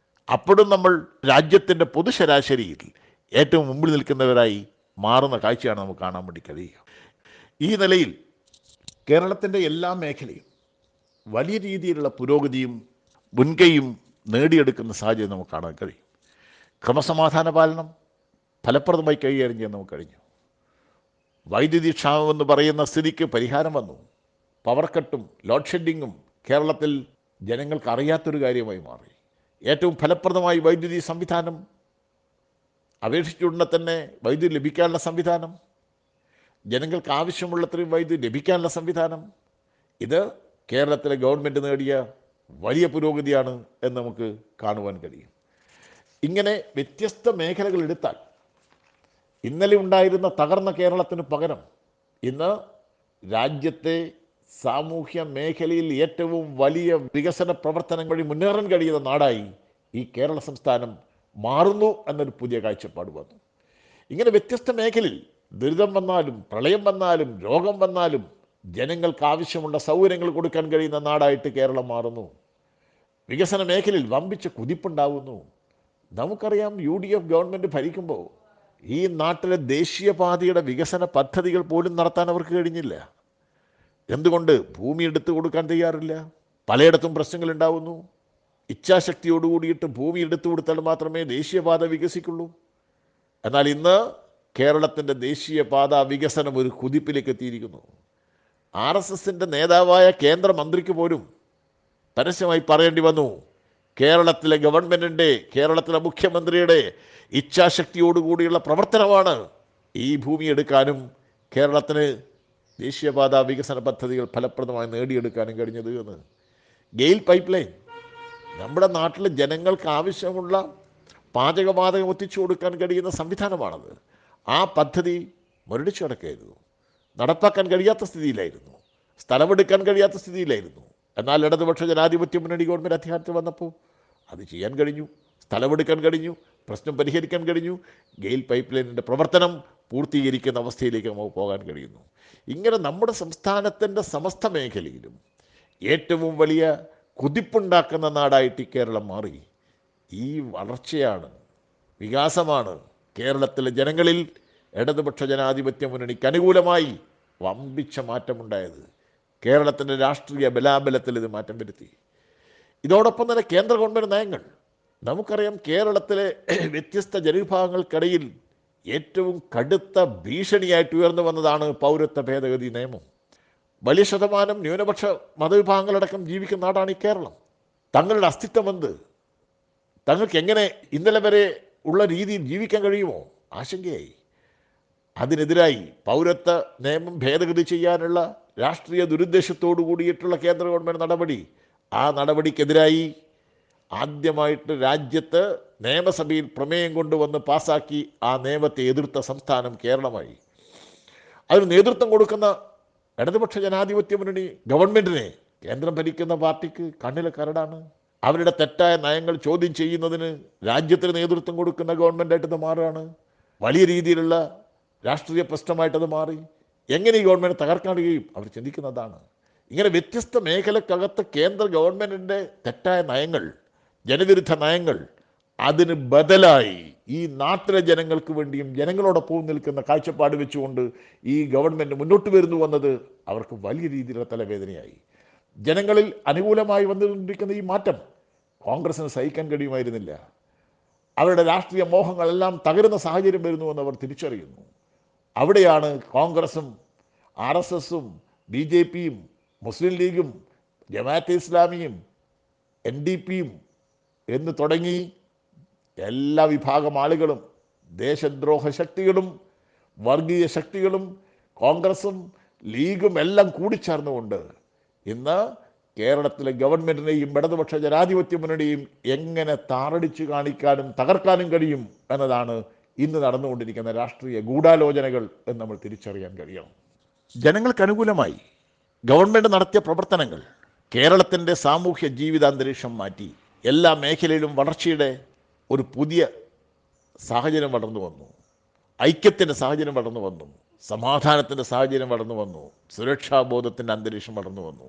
അപ്പോഴും നമ്മൾ രാജ്യത്തിൻ്റെ പൊതുശരാശരിയിൽ ഏറ്റവും മുമ്പിൽ നിൽക്കുന്നവരായി മാറുന്ന കാഴ്ചയാണ് നമുക്ക് കാണാൻ വേണ്ടി കഴിയുക. ഈ നിലയിൽ കേരളത്തിൻ്റെ എല്ലാ മേഖലയും വലിയ രീതിയിലുള്ള പുരോഗതിയും മുൻകൈയും നേടിയെടുക്കുന്ന സാഹചര്യം നമുക്ക് കാണാൻ കഴിയും. ക്രമസമാധാന പാലനം ഫലപ്രദമായി കൈകാര്യം ചെയ്യാൻ നമുക്ക് കഴിഞ്ഞു. വൈദ്യുതി ക്ഷാമമെന്ന് പറയുന്ന സ്ഥിതിക്ക് പരിഹാരം വന്നു. പവർ കട്ടും ലോഡ് ഷെഡിങ്ങും കേരളത്തിൽ ജനങ്ങൾക്ക് അറിയാത്തൊരു കാര്യമായി മാറി. ഏറ്റവും ഫലപ്രദമായി വൈദ്യുതി സംവിധാനം, അപേക്ഷിച്ചുടനെ തന്നെ വൈദ്യുതി ലഭിക്കാനുള്ള സംവിധാനം, ജനങ്ങൾക്ക് ആവശ്യമുള്ളത്രയും വൈദ്യുതി ലഭിക്കാനുള്ള സംവിധാനം, ഇത് കേരളത്തിലെ ഗവൺമെൻറ് നേടിയ വലിയ പുരോഗതിയാണ് എന്ന് നമുക്ക് കാണുവാൻ കഴിയും. ഇങ്ങനെ വ്യത്യസ്ത മേഖലകൾ എടുത്താൽ ഇന്നലെ ഉണ്ടായിരുന്ന തകർന്ന കേരളത്തിന് പകരം ഇന്ന് രാജ്യത്തെ സാമൂഹ്യ മേഖലയിൽ ഏറ്റവും വലിയ വികസന പ്രവർത്തനങ്ങൾ വഴി മുന്നേറാൻ കഴിയുന്ന നാടായി ഈ കേരള സംസ്ഥാനം മാറുന്നു എന്നൊരു പുതിയ കാഴ്ചപ്പാട് വന്നു. ഇങ്ങനെ വ്യത്യസ്ത മേഖലയിൽ ദുരിതം വന്നാലും പ്രളയം വന്നാലും രോഗം വന്നാലും ജനങ്ങൾക്ക് ആവശ്യമുള്ള സൗകര്യങ്ങൾ കൊടുക്കാൻ കഴിയുന്ന നാടായിട്ട് കേരളം മാറുന്നു. വികസന മേഖലയിൽ വമ്പിച്ച കുതിപ്പുണ്ടാവുന്നു. നമുക്കറിയാം, UDF ഗവൺമെൻറ് ഭരിക്കുമ്പോൾ ഈ നാട്ടിലെ ദേശീയപാതയുടെ വികസന പദ്ധതികൾ പോലും നടത്താൻ അവർക്ക് കഴിഞ്ഞില്ല. എന്തുകൊണ്ട്? ഭൂമി എടുത്തു കൊടുക്കാൻ തയ്യാറില്ല. പലയിടത്തും പ്രശ്നങ്ങൾ ഉണ്ടാവുന്നു. ഇച്ഛാശക്തിയോടുകൂടിയിട്ട് ഭൂമി എടുത്തു കൊടുത്താൽ മാത്രമേ ദേശീയപാത വികസിക്കുള്ളൂ. എന്നാൽ ഇന്ന് കേരളത്തിൻ്റെ ദേശീയപാത വികസനം ഒരു കുതിപ്പിലേക്ക് എത്തിയിരിക്കുന്നു. RSSൻ്റെ നേതാവായ കേന്ദ്രമന്ത്രിക്ക് പോലും പരസ്യമായി പറയേണ്ടി വന്നു, കേരളത്തിലെ ഗവൺമെൻറ്റിൻ്റെ, കേരളത്തിലെ മുഖ്യമന്ത്രിയുടെ ഇച്ഛാശക്തിയോടുകൂടിയുള്ള പ്രവർത്തനമാണ് ഈ ഭൂമി എടുക്കാനും കേരളത്തിന് ദേശീയപാത വികസന പദ്ധതികൾ ഫലപ്രദമായി നേടിയെടുക്കാനും കഴിഞ്ഞത് എന്ന്. ഗെയിൽ പൈപ്പ് ലൈൻ നമ്മുടെ നാട്ടിലെ ജനങ്ങൾക്ക് ആവശ്യമുള്ള പാചകവാതകം എത്തിച്ചു കൊടുക്കാൻ കഴിയുന്ന സംവിധാനമാണത്. ആ പദ്ധതി മുരടിച്ചു കിടക്കുകയായിരുന്നു. നടപ്പാക്കാൻ കഴിയാത്ത സ്ഥിതിയിലായിരുന്നു. സ്ഥലമെടുക്കാൻ കഴിയാത്ത സ്ഥിതിയിലായിരുന്നു. എന്നാൽ ഇടതുപക്ഷ ജനാധിപത്യ മുന്നണി ഗവൺമെൻറ് അധികാരത്തിൽ വന്നപ്പോൾ അത് ചെയ്യാൻ കഴിഞ്ഞു. സ്ഥലമെടുക്കാൻ കഴിഞ്ഞു. പ്രശ്നം പരിഹരിക്കാൻ കഴിഞ്ഞു. ഗെയിൽ പൈപ്പ് ലൈനിൻ്റെ പ്രവർത്തനം പൂർത്തീകരിക്കുന്ന അവസ്ഥയിലേക്ക് നമുക്ക് പോകാൻ കഴിയുന്നു. ഇങ്ങനെ നമ്മുടെ സംസ്ഥാനത്തിൻ്റെ സമസ്ത മേഖലയിലും ഏറ്റവും വലിയ കുതിപ്പുണ്ടാക്കുന്ന നാടായിട്ട് കേരളം മാറി. ഈ വളർച്ചയാണ്, വികാസമാണ് കേരളത്തിലെ ജനങ്ങളിൽ ഇടതുപക്ഷ ജനാധിപത്യ മുന്നണിക്ക് അനുകൂലമായി വമ്പിച്ച മാറ്റമുണ്ടായത്. കേരളത്തിൻ്റെ രാഷ്ട്രീയ ബലാബലത്തിൽ ഇത് മാറ്റം വരുത്തി. ഇതോടൊപ്പം തന്നെ കേന്ദ്ര ഗവൺമെൻറ് നയങ്ങൾ, നമുക്കറിയാം, കേരളത്തിലെ വ്യത്യസ്ത ജനവിഭാഗങ്ങൾക്കിടയിൽ ഏറ്റവും കടുത്ത ഭീഷണിയായിട്ട് ഉയർന്നു വന്നതാണ് പൗരത്വ ഭേദഗതി നിയമം. വലിയ ശതമാനം ന്യൂനപക്ഷ മതവിഭാഗങ്ങളടക്കം ജീവിക്കുന്ന നാടാണ് ഈ കേരളം. തങ്ങളുടെ അസ്തിത്വം എന്ത്? തങ്ങൾക്ക് എങ്ങനെ ഇന്നലെ വരെ ഉള്ള രീതിയിൽ ജീവിക്കാൻ കഴിയുമോ? ആശങ്കയായി. അതിനെതിരായി പൗരത്വ നിയമം ഭേദഗതി ചെയ്യാനുള്ള രാഷ്ട്രീയ ദുരുദ്ദേശത്തോടു കൂടിയിട്ടുള്ള കേന്ദ്ര ഗവൺമെൻറ് നടപടി, ആ നടപടിക്കെതിരായി ആദ്യമായിട്ട് രാജ്യത്ത് നിയമസഭയിൽ പ്രമേയം കൊണ്ടുവന്ന് പാസാക്കി ആ നിയമത്തെ എതിർത്ത സംസ്ഥാനം കേരളമായി. അതിന് നേതൃത്വം കൊടുക്കുന്ന ഇടതുപക്ഷ ജനാധിപത്യ മുന്നണി ഗവൺമെൻറ്റിനെ കേന്ദ്രം ഭരിക്കുന്ന പാർട്ടിക്ക് കണ്ണിലെ കരടാണ്. അവരുടെ തെറ്റായ നയങ്ങൾ ചോദ്യം ചെയ്യുന്നതിന് രാജ്യത്തിന് നേതൃത്വം കൊടുക്കുന്ന ഗവൺമെൻറ്റായിട്ടത് മാറുകയാണ്. വലിയ രീതിയിലുള്ള രാഷ്ട്രീയ പ്രശ്നമായിട്ടത് മാറി. എങ്ങനെ ഈ ഗവൺമെൻറ് തകർക്കാൻ കഴിയും? അവർ ചിന്തിക്കുന്നതാണ്. ഇങ്ങനെ വ്യത്യസ്ത മേഖലക്കകത്ത് കേന്ദ്ര ഗവൺമെൻറ്റിൻ്റെ തെറ്റായ നയങ്ങൾ, ജനവിരുദ്ധ നയങ്ങൾ, അതിന് ബദലായി ഈ നാട്ടിലെ ജനങ്ങൾക്ക് വേണ്ടിയും ജനങ്ങളോടൊപ്പം നിൽക്കുന്ന കാഴ്ചപ്പാട് വെച്ചുകൊണ്ട് ഈ ഗവൺമെൻറ് മുന്നോട്ട് വരുന്നു വന്നത് അവർക്ക് വലിയ രീതിയിലുള്ള തലവേദനയായി. ജനങ്ങളിൽ അനുകൂലമായി വന്നുകൊണ്ടിരിക്കുന്ന ഈ മാറ്റം കോൺഗ്രസിന് സഹിക്കാൻ കഴിയുമായിരുന്നില്ല. അവരുടെ രാഷ്ട്രീയ മോഹങ്ങളെല്ലാം തകരുന്ന സാഹചര്യം വരുന്നുവെന്ന് അവർ തിരിച്ചറിയുന്നു. അവിടെയാണ് കോൺഗ്രസും RSSും BJPയും മുസ്ലിം ലീഗും ജമാഅത്തെ ഇസ്ലാമിയും NDPയും എന്ന് തുടങ്ങി എല്ലാ വിഭാഗം ആളുകളും, ദേശദ്രോഹ ശക്തികളും വർഗീയ ശക്തികളും കോൺഗ്രസും ലീഗും എല്ലാം കൂടിച്ചേർന്നുകൊണ്ട് ഇന്ന് കേരളത്തിലെ ഗവൺമെൻറ്റിനെയും ഇടതുപക്ഷ ജനാധിപത്യ മുന്നണിയും എങ്ങനെ താറടിച്ചു കാണിക്കാനും തകർക്കാനും കഴിയും എന്നതാണ് ഇന്ന് നടന്നുകൊണ്ടിരിക്കുന്ന രാഷ്ട്രീയ ഗൂഢാലോചനകൾ എന്ന് നമ്മൾ തിരിച്ചറിയാൻ കഴിയണം. ജനങ്ങൾക്ക് അനുകൂലമായി ഗവൺമെൻറ് നടത്തിയ പ്രവർത്തനങ്ങൾ കേരളത്തിൻ്റെ സാമൂഹ്യ ജീവിതാന്തരീക്ഷം മാറ്റി. എല്ലാ മേഖലയിലും വളർച്ചയുടെ ഒരു പുതിയ സാഹചര്യം വളർന്നു വന്നു. ഐക്യത്തിൻ്റെ സാഹചര്യം വളർന്നു വന്നു. സമാധാനത്തിൻ്റെ സാഹചര്യം വളർന്നു വന്നു. സുരക്ഷാബോധത്തിൻ്റെ അന്തരീക്ഷം വളർന്നു വന്നു.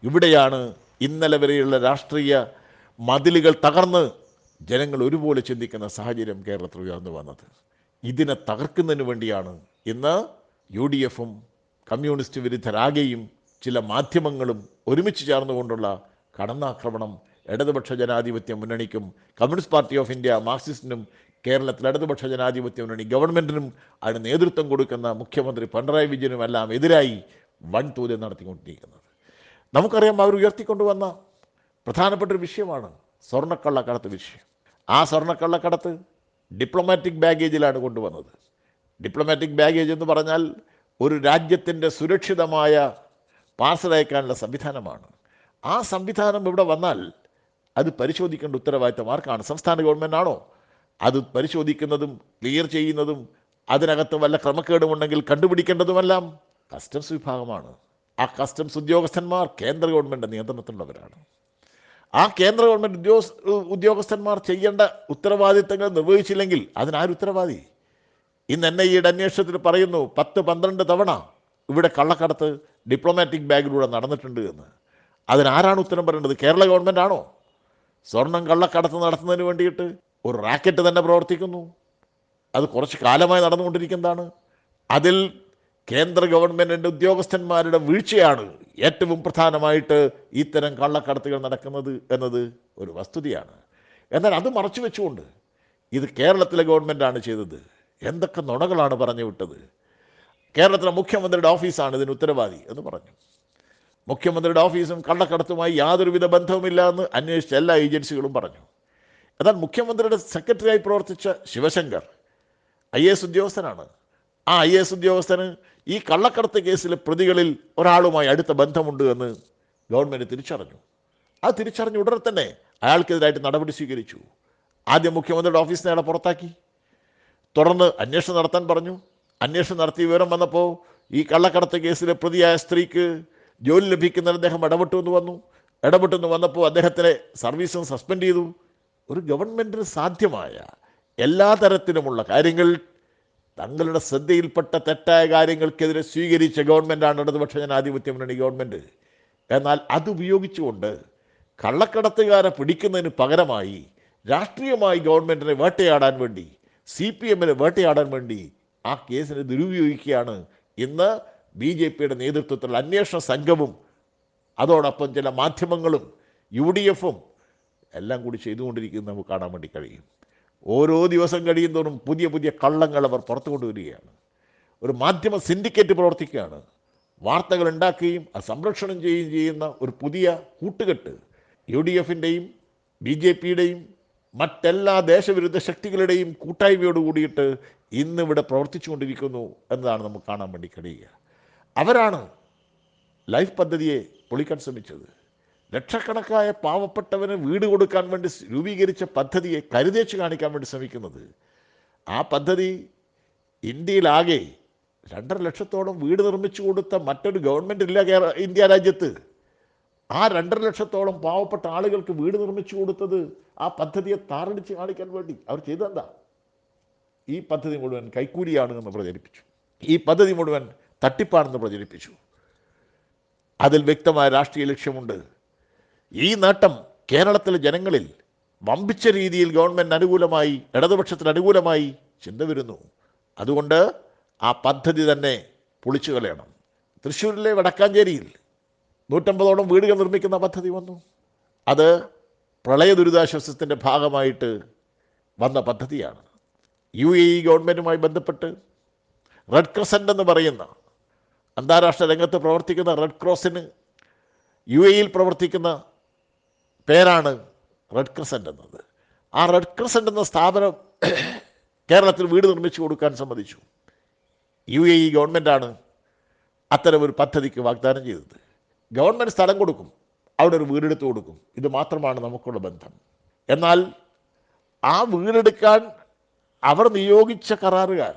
ഇവിടെയാണ് ഇന്നലെ വരെയുള്ള രാഷ്ട്രീയ മതിലുകൾ തകർന്ന് ജനങ്ങൾ ഒരുപോലെ ചിന്തിക്കുന്ന സാഹചര്യം കേരളത്തിൽ ഉയർന്നു വന്നത്. ഇതിനെ തകർക്കുന്നതിന് വേണ്ടിയാണ് ഇന്ന് UDFും കമ്മ്യൂണിസ്റ്റ് വിരുദ്ധരാകെയും ചില മാധ്യമങ്ങളും ഒരുമിച്ച് ചേർന്നുകൊണ്ടുള്ള കടന്നാക്രമണം ഇടതുപക്ഷ ജനാധിപത്യ മുന്നണിക്കും കമ്മ്യൂണിസ്റ്റ് പാർട്ടി ഓഫ് ഇന്ത്യ മാർക്സിസ്റ്റിനും കേരളത്തിൽ ഇടതുപക്ഷ ജനാധിപത്യ മുന്നണി ഗവൺമെൻറ്റിനും അതിന് നേതൃത്വം കൊടുക്കുന്ന മുഖ്യമന്ത്രി പിണറായി വിജയനും എല്ലാം എതിരായി വൻതോതിൽ നടത്തിക്കൊണ്ടിരിക്കുന്നത്. നമുക്കറിയാം, അവർ ഉയർത്തിക്കൊണ്ടുവന്ന പ്രധാനപ്പെട്ട ഒരു വിഷയമാണ് സ്വർണ്ണക്കള്ളക്കടത്ത് വിഷയം. ആ സ്വർണ്ണക്കള്ളക്കടത്ത് ഡിപ്ലോമാറ്റിക് ബാഗേജിലാണ് കൊണ്ടുവന്നത്. ഡിപ്ലോമാറ്റിക് ബാഗേജ് എന്ന് പറഞ്ഞാൽ ഒരു രാജ്യത്തിൻ്റെ സുരക്ഷിതമായ പാർസൽ അയക്കാനുള്ള സംവിധാനമാണ്. ആ സംവിധാനം ഇവിടെ വന്നാൽ അത് പരിശോധിക്കേണ്ട ഉത്തരവാദിത്തം ആർക്കാണ്? സംസ്ഥാന ഗവൺമെൻറ്റാണോ അത് പരിശോധിക്കുന്നതും ക്ലിയർ ചെയ്യുന്നതും അതിനകത്ത് വല്ല ക്രമക്കേടുമുണ്ടെങ്കിൽ കണ്ടുപിടിക്കേണ്ടതുമെല്ലാം കസ്റ്റംസ് വിഭാഗമാണ്. ആ കസ്റ്റംസ് ഉദ്യോഗസ്ഥന്മാർ കേന്ദ്ര ഗവൺമെൻറ് നിയന്ത്രണത്തിലുള്ളവരാണ്. ആ കേന്ദ്ര ഗവൺമെൻറ് ഉദ്യോഗസ്ഥന്മാർ ചെയ്യേണ്ട ഉത്തരവാദിത്തങ്ങൾ നിർവഹിച്ചില്ലെങ്കിൽ അതിനാരും ഉത്തരവാദി? ഇന്ന് NIA അന്വേഷണത്തിൽ പറയുന്നു 10-12 തവണ ഇവിടെ കള്ളക്കടത്ത് ഡിപ്ലോമാറ്റിക് ബാഗിലൂടെ നടന്നിട്ടുണ്ട് എന്ന്. അതിനാരാണ് ഉത്തരം പറയേണ്ടത്? കേരള ഗവൺമെൻറ് ആണോ? സ്വർണം കള്ളക്കടത്ത് നടത്തുന്നതിന് വേണ്ടിയിട്ട് ഒരു റാക്കറ്റ് തന്നെ പ്രവർത്തിക്കുന്നു. അത് കുറച്ച് കാലമായി നടന്നുകൊണ്ടിരിക്കുന്നതാണ്. അതിൽ കേന്ദ്ര ഗവൺമെൻറ്റിൻ്റെ ഉദ്യോഗസ്ഥന്മാരുടെ വീഴ്ചയാണ് ഏറ്റവും പ്രധാനമായിട്ട് ഇത്തരം കള്ളക്കടത്തുകൾ നടക്കുന്നത് എന്നത് ഒരു വസ്തുതയാണ്. എന്നാൽ അത് മറച്ചു വെച്ചുകൊണ്ട് ഇത് കേരളത്തിലെ ഗവൺമെൻറ്റാണ് ചെയ്തത്, എന്തൊക്കെ നുണകളാണ് പറഞ്ഞു വിട്ടത്. കേരളത്തിലെ മുഖ്യമന്ത്രിയുടെ ഓഫീസാണ് ഇതിന് ഉത്തരവാദി എന്ന് പറഞ്ഞു. മുഖ്യമന്ത്രിയുടെ ഓഫീസും കള്ളക്കടത്തുമായി യാതൊരുവിധ ബന്ധവുമില്ല എന്ന് അന്വേഷിച്ച എല്ലാ ഏജൻസികളും പറഞ്ഞു. എന്നാൽ മുഖ്യമന്ത്രിയുടെ സെക്രട്ടറിയായി പ്രവർത്തിച്ച ശിവശങ്കർ IAS ഉദ്യോഗസ്ഥനാണ്. ആ IAS ഉദ്യോഗസ്ഥന് ഈ കള്ളക്കടത്ത് കേസിലെ പ്രതികളിൽ ഒരാളുമായി അടുത്ത ബന്ധമുണ്ട് എന്ന് ഗവൺമെൻറ് തിരിച്ചറിഞ്ഞു. അത് തിരിച്ചറിഞ്ഞ ഉടനെ തന്നെ അയാൾക്കെതിരായിട്ട് നടപടി സ്വീകരിച്ചു. ആദ്യം മുഖ്യമന്ത്രിയുടെ ഓഫീസിനെ അയാളെ പുറത്താക്കി. തുടർന്ന് അന്വേഷണം നടത്താൻ പറഞ്ഞു. അന്വേഷണം നടത്തിയ വിവരം വന്നപ്പോൾ ഈ കള്ളക്കടത്ത് കേസിലെ പ്രതിയായ സ്ത്രീക്ക് ജോലി ലഭിക്കുന്നതിന് അദ്ദേഹം ഇടപെട്ടെന്ന് വന്നപ്പോൾ അദ്ദേഹത്തിനെ സർവീസും സസ്പെൻഡ് ചെയ്തു. ഒരു ഗവൺമെൻറ്റിന് സാധ്യമായ എല്ലാ തരത്തിലുമുള്ള കാര്യങ്ങൾ തങ്ങളുടെ ശ്രദ്ധയിൽപ്പെട്ട തെറ്റായ കാര്യങ്ങൾക്കെതിരെ സ്വീകരിച്ച ഗവൺമെൻറ്റാണ് ഇടതുപക്ഷ ജനാധിപത്യ മുന്നണി ഗവൺമെൻറ്. എന്നാൽ അതുപയോഗിച്ചുകൊണ്ട് കള്ളക്കടത്തുകാരെ പിടിക്കുന്നതിന് പകരമായി രാഷ്ട്രീയമായി ഗവൺമെൻറ്റിനെ വേട്ടയാടാൻ വേണ്ടി, CPMനെ വേട്ടയാടാൻ വേണ്ടി ആ കേസിനെ ദുരുപയോഗിക്കുകയാണ് ഇന്ന് BJPയുടെ നേതൃത്വത്തിലുള്ള അന്വേഷണ സംഘവും അതോടൊപ്പം ചില മാധ്യമങ്ങളും UDFും എല്ലാം കൂടി ചെയ്തുകൊണ്ടിരിക്കുന്നത് നമുക്ക് കാണാൻ വേണ്ടി കഴിയും. ഓരോ ദിവസം കഴിയുന്നതോറും പുതിയ പുതിയ കള്ളങ്ങൾ അവർ പുറത്തു കൊണ്ടുവരികയാണ്. ഒരു മാധ്യമ സിൻഡിക്കേറ്റ് പ്രവർത്തിക്കുകയാണ്. വാർത്തകൾ ഉണ്ടാക്കുകയും അത് സംരക്ഷണം ചെയ്യുകയും ചെയ്യുന്ന ഒരു പുതിയ കൂട്ടുകെട്ട് UDFിൻ്റെയും BJPയുടെയും മറ്റെല്ലാ ദേശവിരുദ്ധ ശക്തികളുടെയും കൂട്ടായ്മയോട് കൂടിയിട്ട് ഇന്നിവിടെ പ്രവർത്തിച്ചുകൊണ്ടിരിക്കുന്നു എന്നതാണ് നമുക്ക് കാണാൻ വേണ്ടി കഴിയുക. അവരാണ് ലൈഫ് പദ്ധതിയെ പൊളിക്കാൻ ശ്രമിച്ചത്. ലക്ഷക്കണക്കായ പാവപ്പെട്ടവന് വീട് കൊടുക്കാൻ വേണ്ടി രൂപീകരിച്ച പദ്ധതിയെ കരുതേച്ച് കാണിക്കാൻ വേണ്ടി ശ്രമിക്കുന്നത്. ആ പദ്ധതി ഇന്ത്യയിലാകെ 2.5 ലക്ഷത്തോളം വീട് നിർമ്മിച്ചു കൊടുത്ത മറ്റൊരു ഗവൺമെൻറ് ഇല്ല ഇന്ത്യ രാജ്യത്ത്. ആ 2.5 ലക്ഷത്തോളം പാവപ്പെട്ട ആളുകൾക്ക് വീട് നിർമ്മിച്ചു കൊടുത്തത് ആ പദ്ധതിയെ താറടിച്ച് കാണിക്കാൻ വേണ്ടി അവർ ചെയ്തെന്താ? ഈ പദ്ധതി മുഴുവൻ കൈക്കൂലിയാണ് എന്ന് പ്രചരിപ്പിച്ചു. ഈ പദ്ധതി മുഴുവൻ തട്ടിപ്പാണെന്ന് പ്രചരിപ്പിച്ചു. അതിൽ വ്യക്തമായ രാഷ്ട്രീയ ലക്ഷ്യമുണ്ട്. ഈ നേട്ടം കേരളത്തിലെ ജനങ്ങളിൽ വമ്പിച്ച രീതിയിൽ ഗവൺമെൻറ് അനുകൂലമായി, ഇടതുപക്ഷത്തിന് അനുകൂലമായി ചിന്ത വരുന്നു. അതുകൊണ്ട് ആ പദ്ധതി തന്നെ പൊളിച്ചു കളയണം. തൃശ്ശൂരിലെ വടക്കാഞ്ചേരിയിൽ 150ഓളം വീടുകൾ നിർമ്മിക്കുന്ന പദ്ധതി വന്നു. അത് പ്രളയ ദുരിതാശ്വാസത്തിൻ്റെ ഭാഗമായിട്ട് വന്ന പദ്ധതിയാണ്. UAE ഗവൺമെൻറ്റുമായി ബന്ധപ്പെട്ട് റെഡ് ക്രസൻ്റ് എന്ന് പറയുന്ന അന്താരാഷ്ട്ര രംഗത്ത് പ്രവർത്തിക്കുന്ന റെഡ് ക്രോസിന് UAEയിൽ പ്രവർത്തിക്കുന്ന പേരാണ് റെഡ് ക്രസൻ്റ് എന്നത്. ആ റെഡ് ക്രസൻ്റ് എന്ന സ്ഥാപനം കേരളത്തിൽ വീട് നിർമ്മിച്ചു കൊടുക്കാൻ സമ്മതിച്ചു. UAE ഗവൺമെൻറ്റാണ് അത്തരമൊരു പദ്ധതിക്ക് വാഗ്ദാനം ചെയ്തത്. ഗവൺമെൻറ് സ്ഥലം കൊടുക്കും, അവിടെ ഒരു വീടെടുത്ത് കൊടുക്കും. ഇത് മാത്രമാണ് നമുക്കുള്ള ബന്ധം. എന്നാൽ ആ വീടെടുക്കാൻ അവർ നിയോഗിച്ച കരാറുകാർ,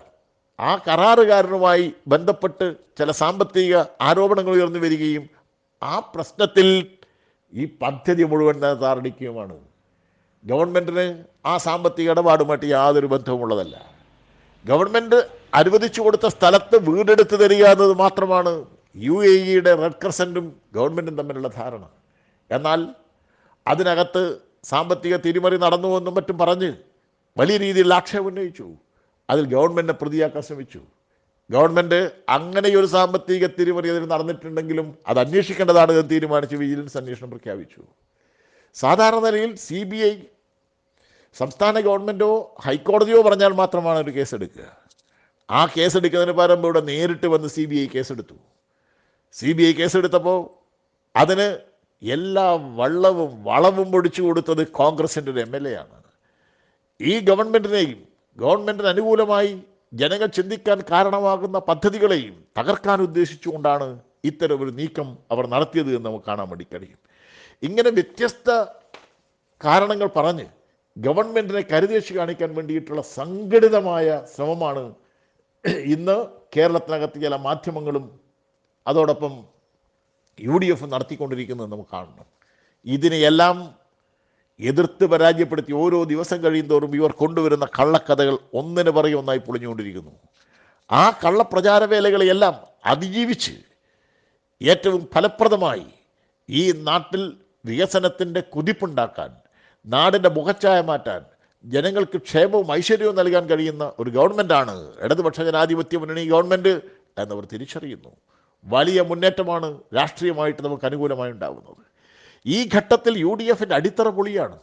ആ കരാറുകാരനുമായി ബന്ധപ്പെട്ട് ചില സാമ്പത്തിക ആരോപണങ്ങൾ ഉയർന്നു വരികയും ആ പ്രശ്നത്തിൽ ഈ പദ്ധതി മുഴുവൻ താറടിക്കുകയുമാണ്. ഗവൺമെൻറ്റിന് ആ സാമ്പത്തിക ഇടപാടുമായിട്ട് യാതൊരു ബന്ധവുമുള്ളതല്ല. ഗവൺമെൻറ് അനുവദിച്ചു കൊടുത്ത സ്ഥലത്ത് വീടെടുത്ത് തരിക എന്നത് മാത്രമാണ് UAEയുടെ റെഡ് ക്രസൻറ്റും ഗവൺമെൻറ്റും തമ്മിലുള്ള ധാരണ. എന്നാൽ അതിനകത്ത് സാമ്പത്തിക തിരിമറി നടന്നുവെന്നും മറ്റും പറഞ്ഞ് വലിയ രീതിയിൽ ആക്ഷേപം ഉന്നയിച്ചു. അതിൽ ഗവൺമെൻറ്റിനെ പ്രതിയാക്കാൻ ശ്രമിച്ചു. ഗവൺമെൻറ് അങ്ങനെയൊരു സാമ്പത്തിക തിരിമറി അതിൽ നടന്നിട്ടുണ്ടെങ്കിലും അത് അന്വേഷിക്കേണ്ടതാണ് എന്ന് തീരുമാനിച്ച് വിജിലൻസ് അന്വേഷണം പ്രഖ്യാപിച്ചു. സാധാരണ നിലയിൽ CBI സംസ്ഥാന ഗവൺമെൻറ്റോ ഹൈക്കോടതിയോ പറഞ്ഞാൽ മാത്രമാണ് ഒരു കേസെടുക്കുക. ആ കേസെടുക്കുന്നതിന് പകരം ഇവിടെ നേരിട്ട് വന്ന് CBI കേസെടുത്തു. CBI കേസെടുത്തപ്പോൾ അതിന് എല്ലാ വളവും പൊടിച്ചു കൊടുത്തത് കോൺഗ്രസിൻ്റെ ഒരു MLA ആണ്. ഈ ഗവൺമെൻറ്റിന് അനുകൂലമായി ജനങ്ങൾ ചിന്തിക്കാൻ കാരണമാകുന്ന പദ്ധതികളെയും തകർക്കാൻ ഉദ്ദേശിച്ചുകൊണ്ടാണ് ഇത്തരമൊരു നീക്കം അവർ നടത്തിയത് എന്ന് നമുക്ക് കാണാൻ വേണ്ടി കഴിയും. ഇങ്ങനെ വ്യത്യസ്ത കാരണങ്ങൾ പറഞ്ഞ് ഗവൺമെൻറ്റിനെ കരുതേശി കാണിക്കാൻ വേണ്ടിയിട്ടുള്ള സംഘടിതമായ ശ്രമമാണ് ഇന്ന് കേരളത്തിനകത്ത് ചില മാധ്യമങ്ങളും അതോടൊപ്പം UDF നടത്തിക്കൊണ്ടിരിക്കുന്നത് നമുക്ക് കാണണം. ഇതിനെയെല്ലാം എതിർത്ത് പരാജയപ്പെടുത്തി ഓരോ ദിവസം കഴിയുന്തോറും ഇവർ കൊണ്ടുവരുന്ന കള്ളക്കഥകൾ ഒന്നിന് പറയും ഒന്നായി പൊളിഞ്ഞുകൊണ്ടിരിക്കുന്നു. ആ കള്ളപ്രചാരവേലകളെയെല്ലാം അതിജീവിച്ച് ഏറ്റവും ഫലപ്രദമായി ഈ നാട്ടിൽ വികസനത്തിൻ്റെ കുതിപ്പുണ്ടാക്കാൻ, നാടിൻ്റെ മുഖച്ഛായ മാറ്റാൻ, ജനങ്ങൾക്ക് ക്ഷേമവും ഐശ്വര്യവും നൽകാൻ കഴിയുന്ന ഒരു ഗവൺമെൻറ്റാണ് ഇടതുപക്ഷ ജനാധിപത്യ മുന്നണി ഗവൺമെൻറ് എന്നവർ തിരിച്ചറിയുന്നു. വലിയ മുന്നേറ്റമാണ് രാഷ്ട്രീയമായിട്ട് നമുക്ക് അനുകൂലമായി ഉണ്ടാകുന്നത്. ഈ ഘട്ടത്തിൽ UDFൻ്റെ അടിത്തറ പൊളിയാണ്.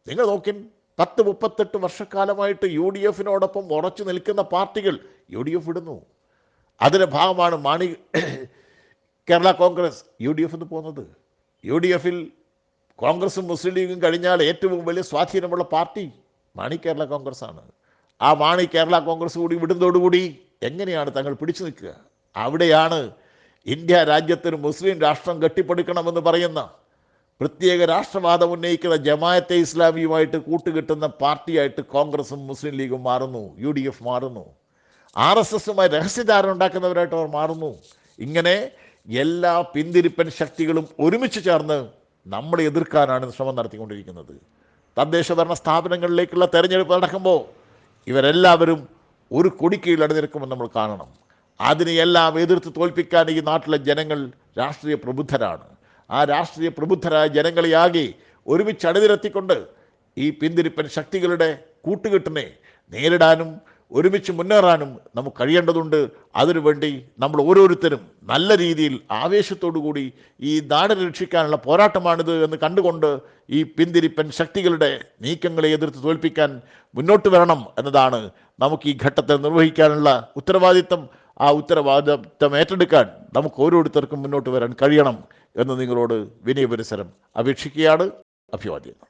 നിങ്ങൾ നോക്കിൻ, 10-38 വർഷക്കാലമായിട്ട് UDFനോടൊപ്പം ഉറച്ചു നിൽക്കുന്ന പാർട്ടികൾ UDF വിടുന്നു. അതിൻ്റെ ഭാഗമാണ് കേരള കോൺഗ്രസ് UDF എന്ന് പോകുന്നത്. UDFൽ കോൺഗ്രസും മുസ്ലിം ലീഗും കഴിഞ്ഞാൽ ഏറ്റവും വലിയ സ്വാധീനമുള്ള പാർട്ടി കേരള കോൺഗ്രസ് ആണ്. ആ കേരള കോൺഗ്രസ് കൂടി വിടുന്നതോടുകൂടി എങ്ങനെയാണ് തങ്ങൾ പിടിച്ചു നിൽക്കുക? അവിടെയാണ് ഇന്ത്യ രാജ്യത്തിന് മുസ്ലിം രാഷ്ട്രം കെട്ടിപ്പടുക്കണമെന്ന് പറയുന്ന പ്രത്യേക രാഷ്ട്രവാദം ഉന്നയിക്കുന്ന ജമാഅത്തെ ഇസ്ലാമിയുമായിട്ട് കൂട്ടുകെട്ടുന്ന പാർട്ടിയായിട്ട് കോൺഗ്രസും മുസ്ലിം ലീഗും മാറുന്നു, UDF മാറുന്നു. RSSുമായി രഹസ്യധാരണ ഉണ്ടാക്കുന്നവരായിട്ട് അവർ മാറുന്നു. ഇങ്ങനെ എല്ലാ പിന്തിരിപ്പൻ ശക്തികളും ഒരുമിച്ച് ചേർന്ന് നമ്മളെ എതിർക്കാനാണ് ശ്രമം നടത്തിക്കൊണ്ടിരിക്കുന്നത്. തദ്ദേശ ഭരണ സ്ഥാപനങ്ങളിലേക്കുള്ള തെരഞ്ഞെടുപ്പ് നടക്കുമ്പോൾ ഇവരെല്ലാവരും ഒരു കൊടിക്കീഴിൽ അണിനിരക്കുമെന്ന് നമ്മൾ കാണണം. അതിനെയെല്ലാം എതിർത്ത് തോൽപ്പിക്കാൻ ഈ നാട്ടിലെ ജനങ്ങൾ രാഷ്ട്രീയ പ്രബുദ്ധരാണ്. ആ രാഷ്ട്രീയ പ്രബുദ്ധരായ ജനങ്ങളെയാകെ ഒരുമിച്ച് അണിനിരത്തിക്കൊണ്ട് ഈ പിന്തിരിപ്പൻ ശക്തികളുടെ കൂട്ടുകെട്ടിനെ നേരിടാനും ഒരുമിച്ച് മുന്നേറാനും നമുക്ക് കഴിയേണ്ടതുണ്ട്. അതിനുവേണ്ടി നമ്മൾ ഓരോരുത്തരും നല്ല രീതിയിൽ ആവേശത്തോടു കൂടി ഈ നാടിനെ രക്ഷിക്കാനുള്ള പോരാട്ടമാണിത് എന്ന് കണ്ടുകൊണ്ട് ഈ പിന്തിരിപ്പൻ ശക്തികളുടെ നീക്കങ്ങളെ എതിർത്ത് തോൽപ്പിക്കാൻ മുന്നോട്ട് വരണം എന്നതാണ് നമുക്ക് ഈ ഘട്ടത്തിൽ നിർവഹിക്കാനുള്ള ഉത്തരവാദിത്തം. ആ ഉത്തരവാദിത്തം ഏറ്റെടുക്കാൻ നമുക്ക് ഓരോരുത്തർക്കും മുന്നോട്ട് വരാൻ കഴിയണം എന്ന് നിങ്ങളോട് വിനയപരിസരം അപേക്ഷിക്കുകയാണ്. അഭിവാദ്യങ്ങൾ.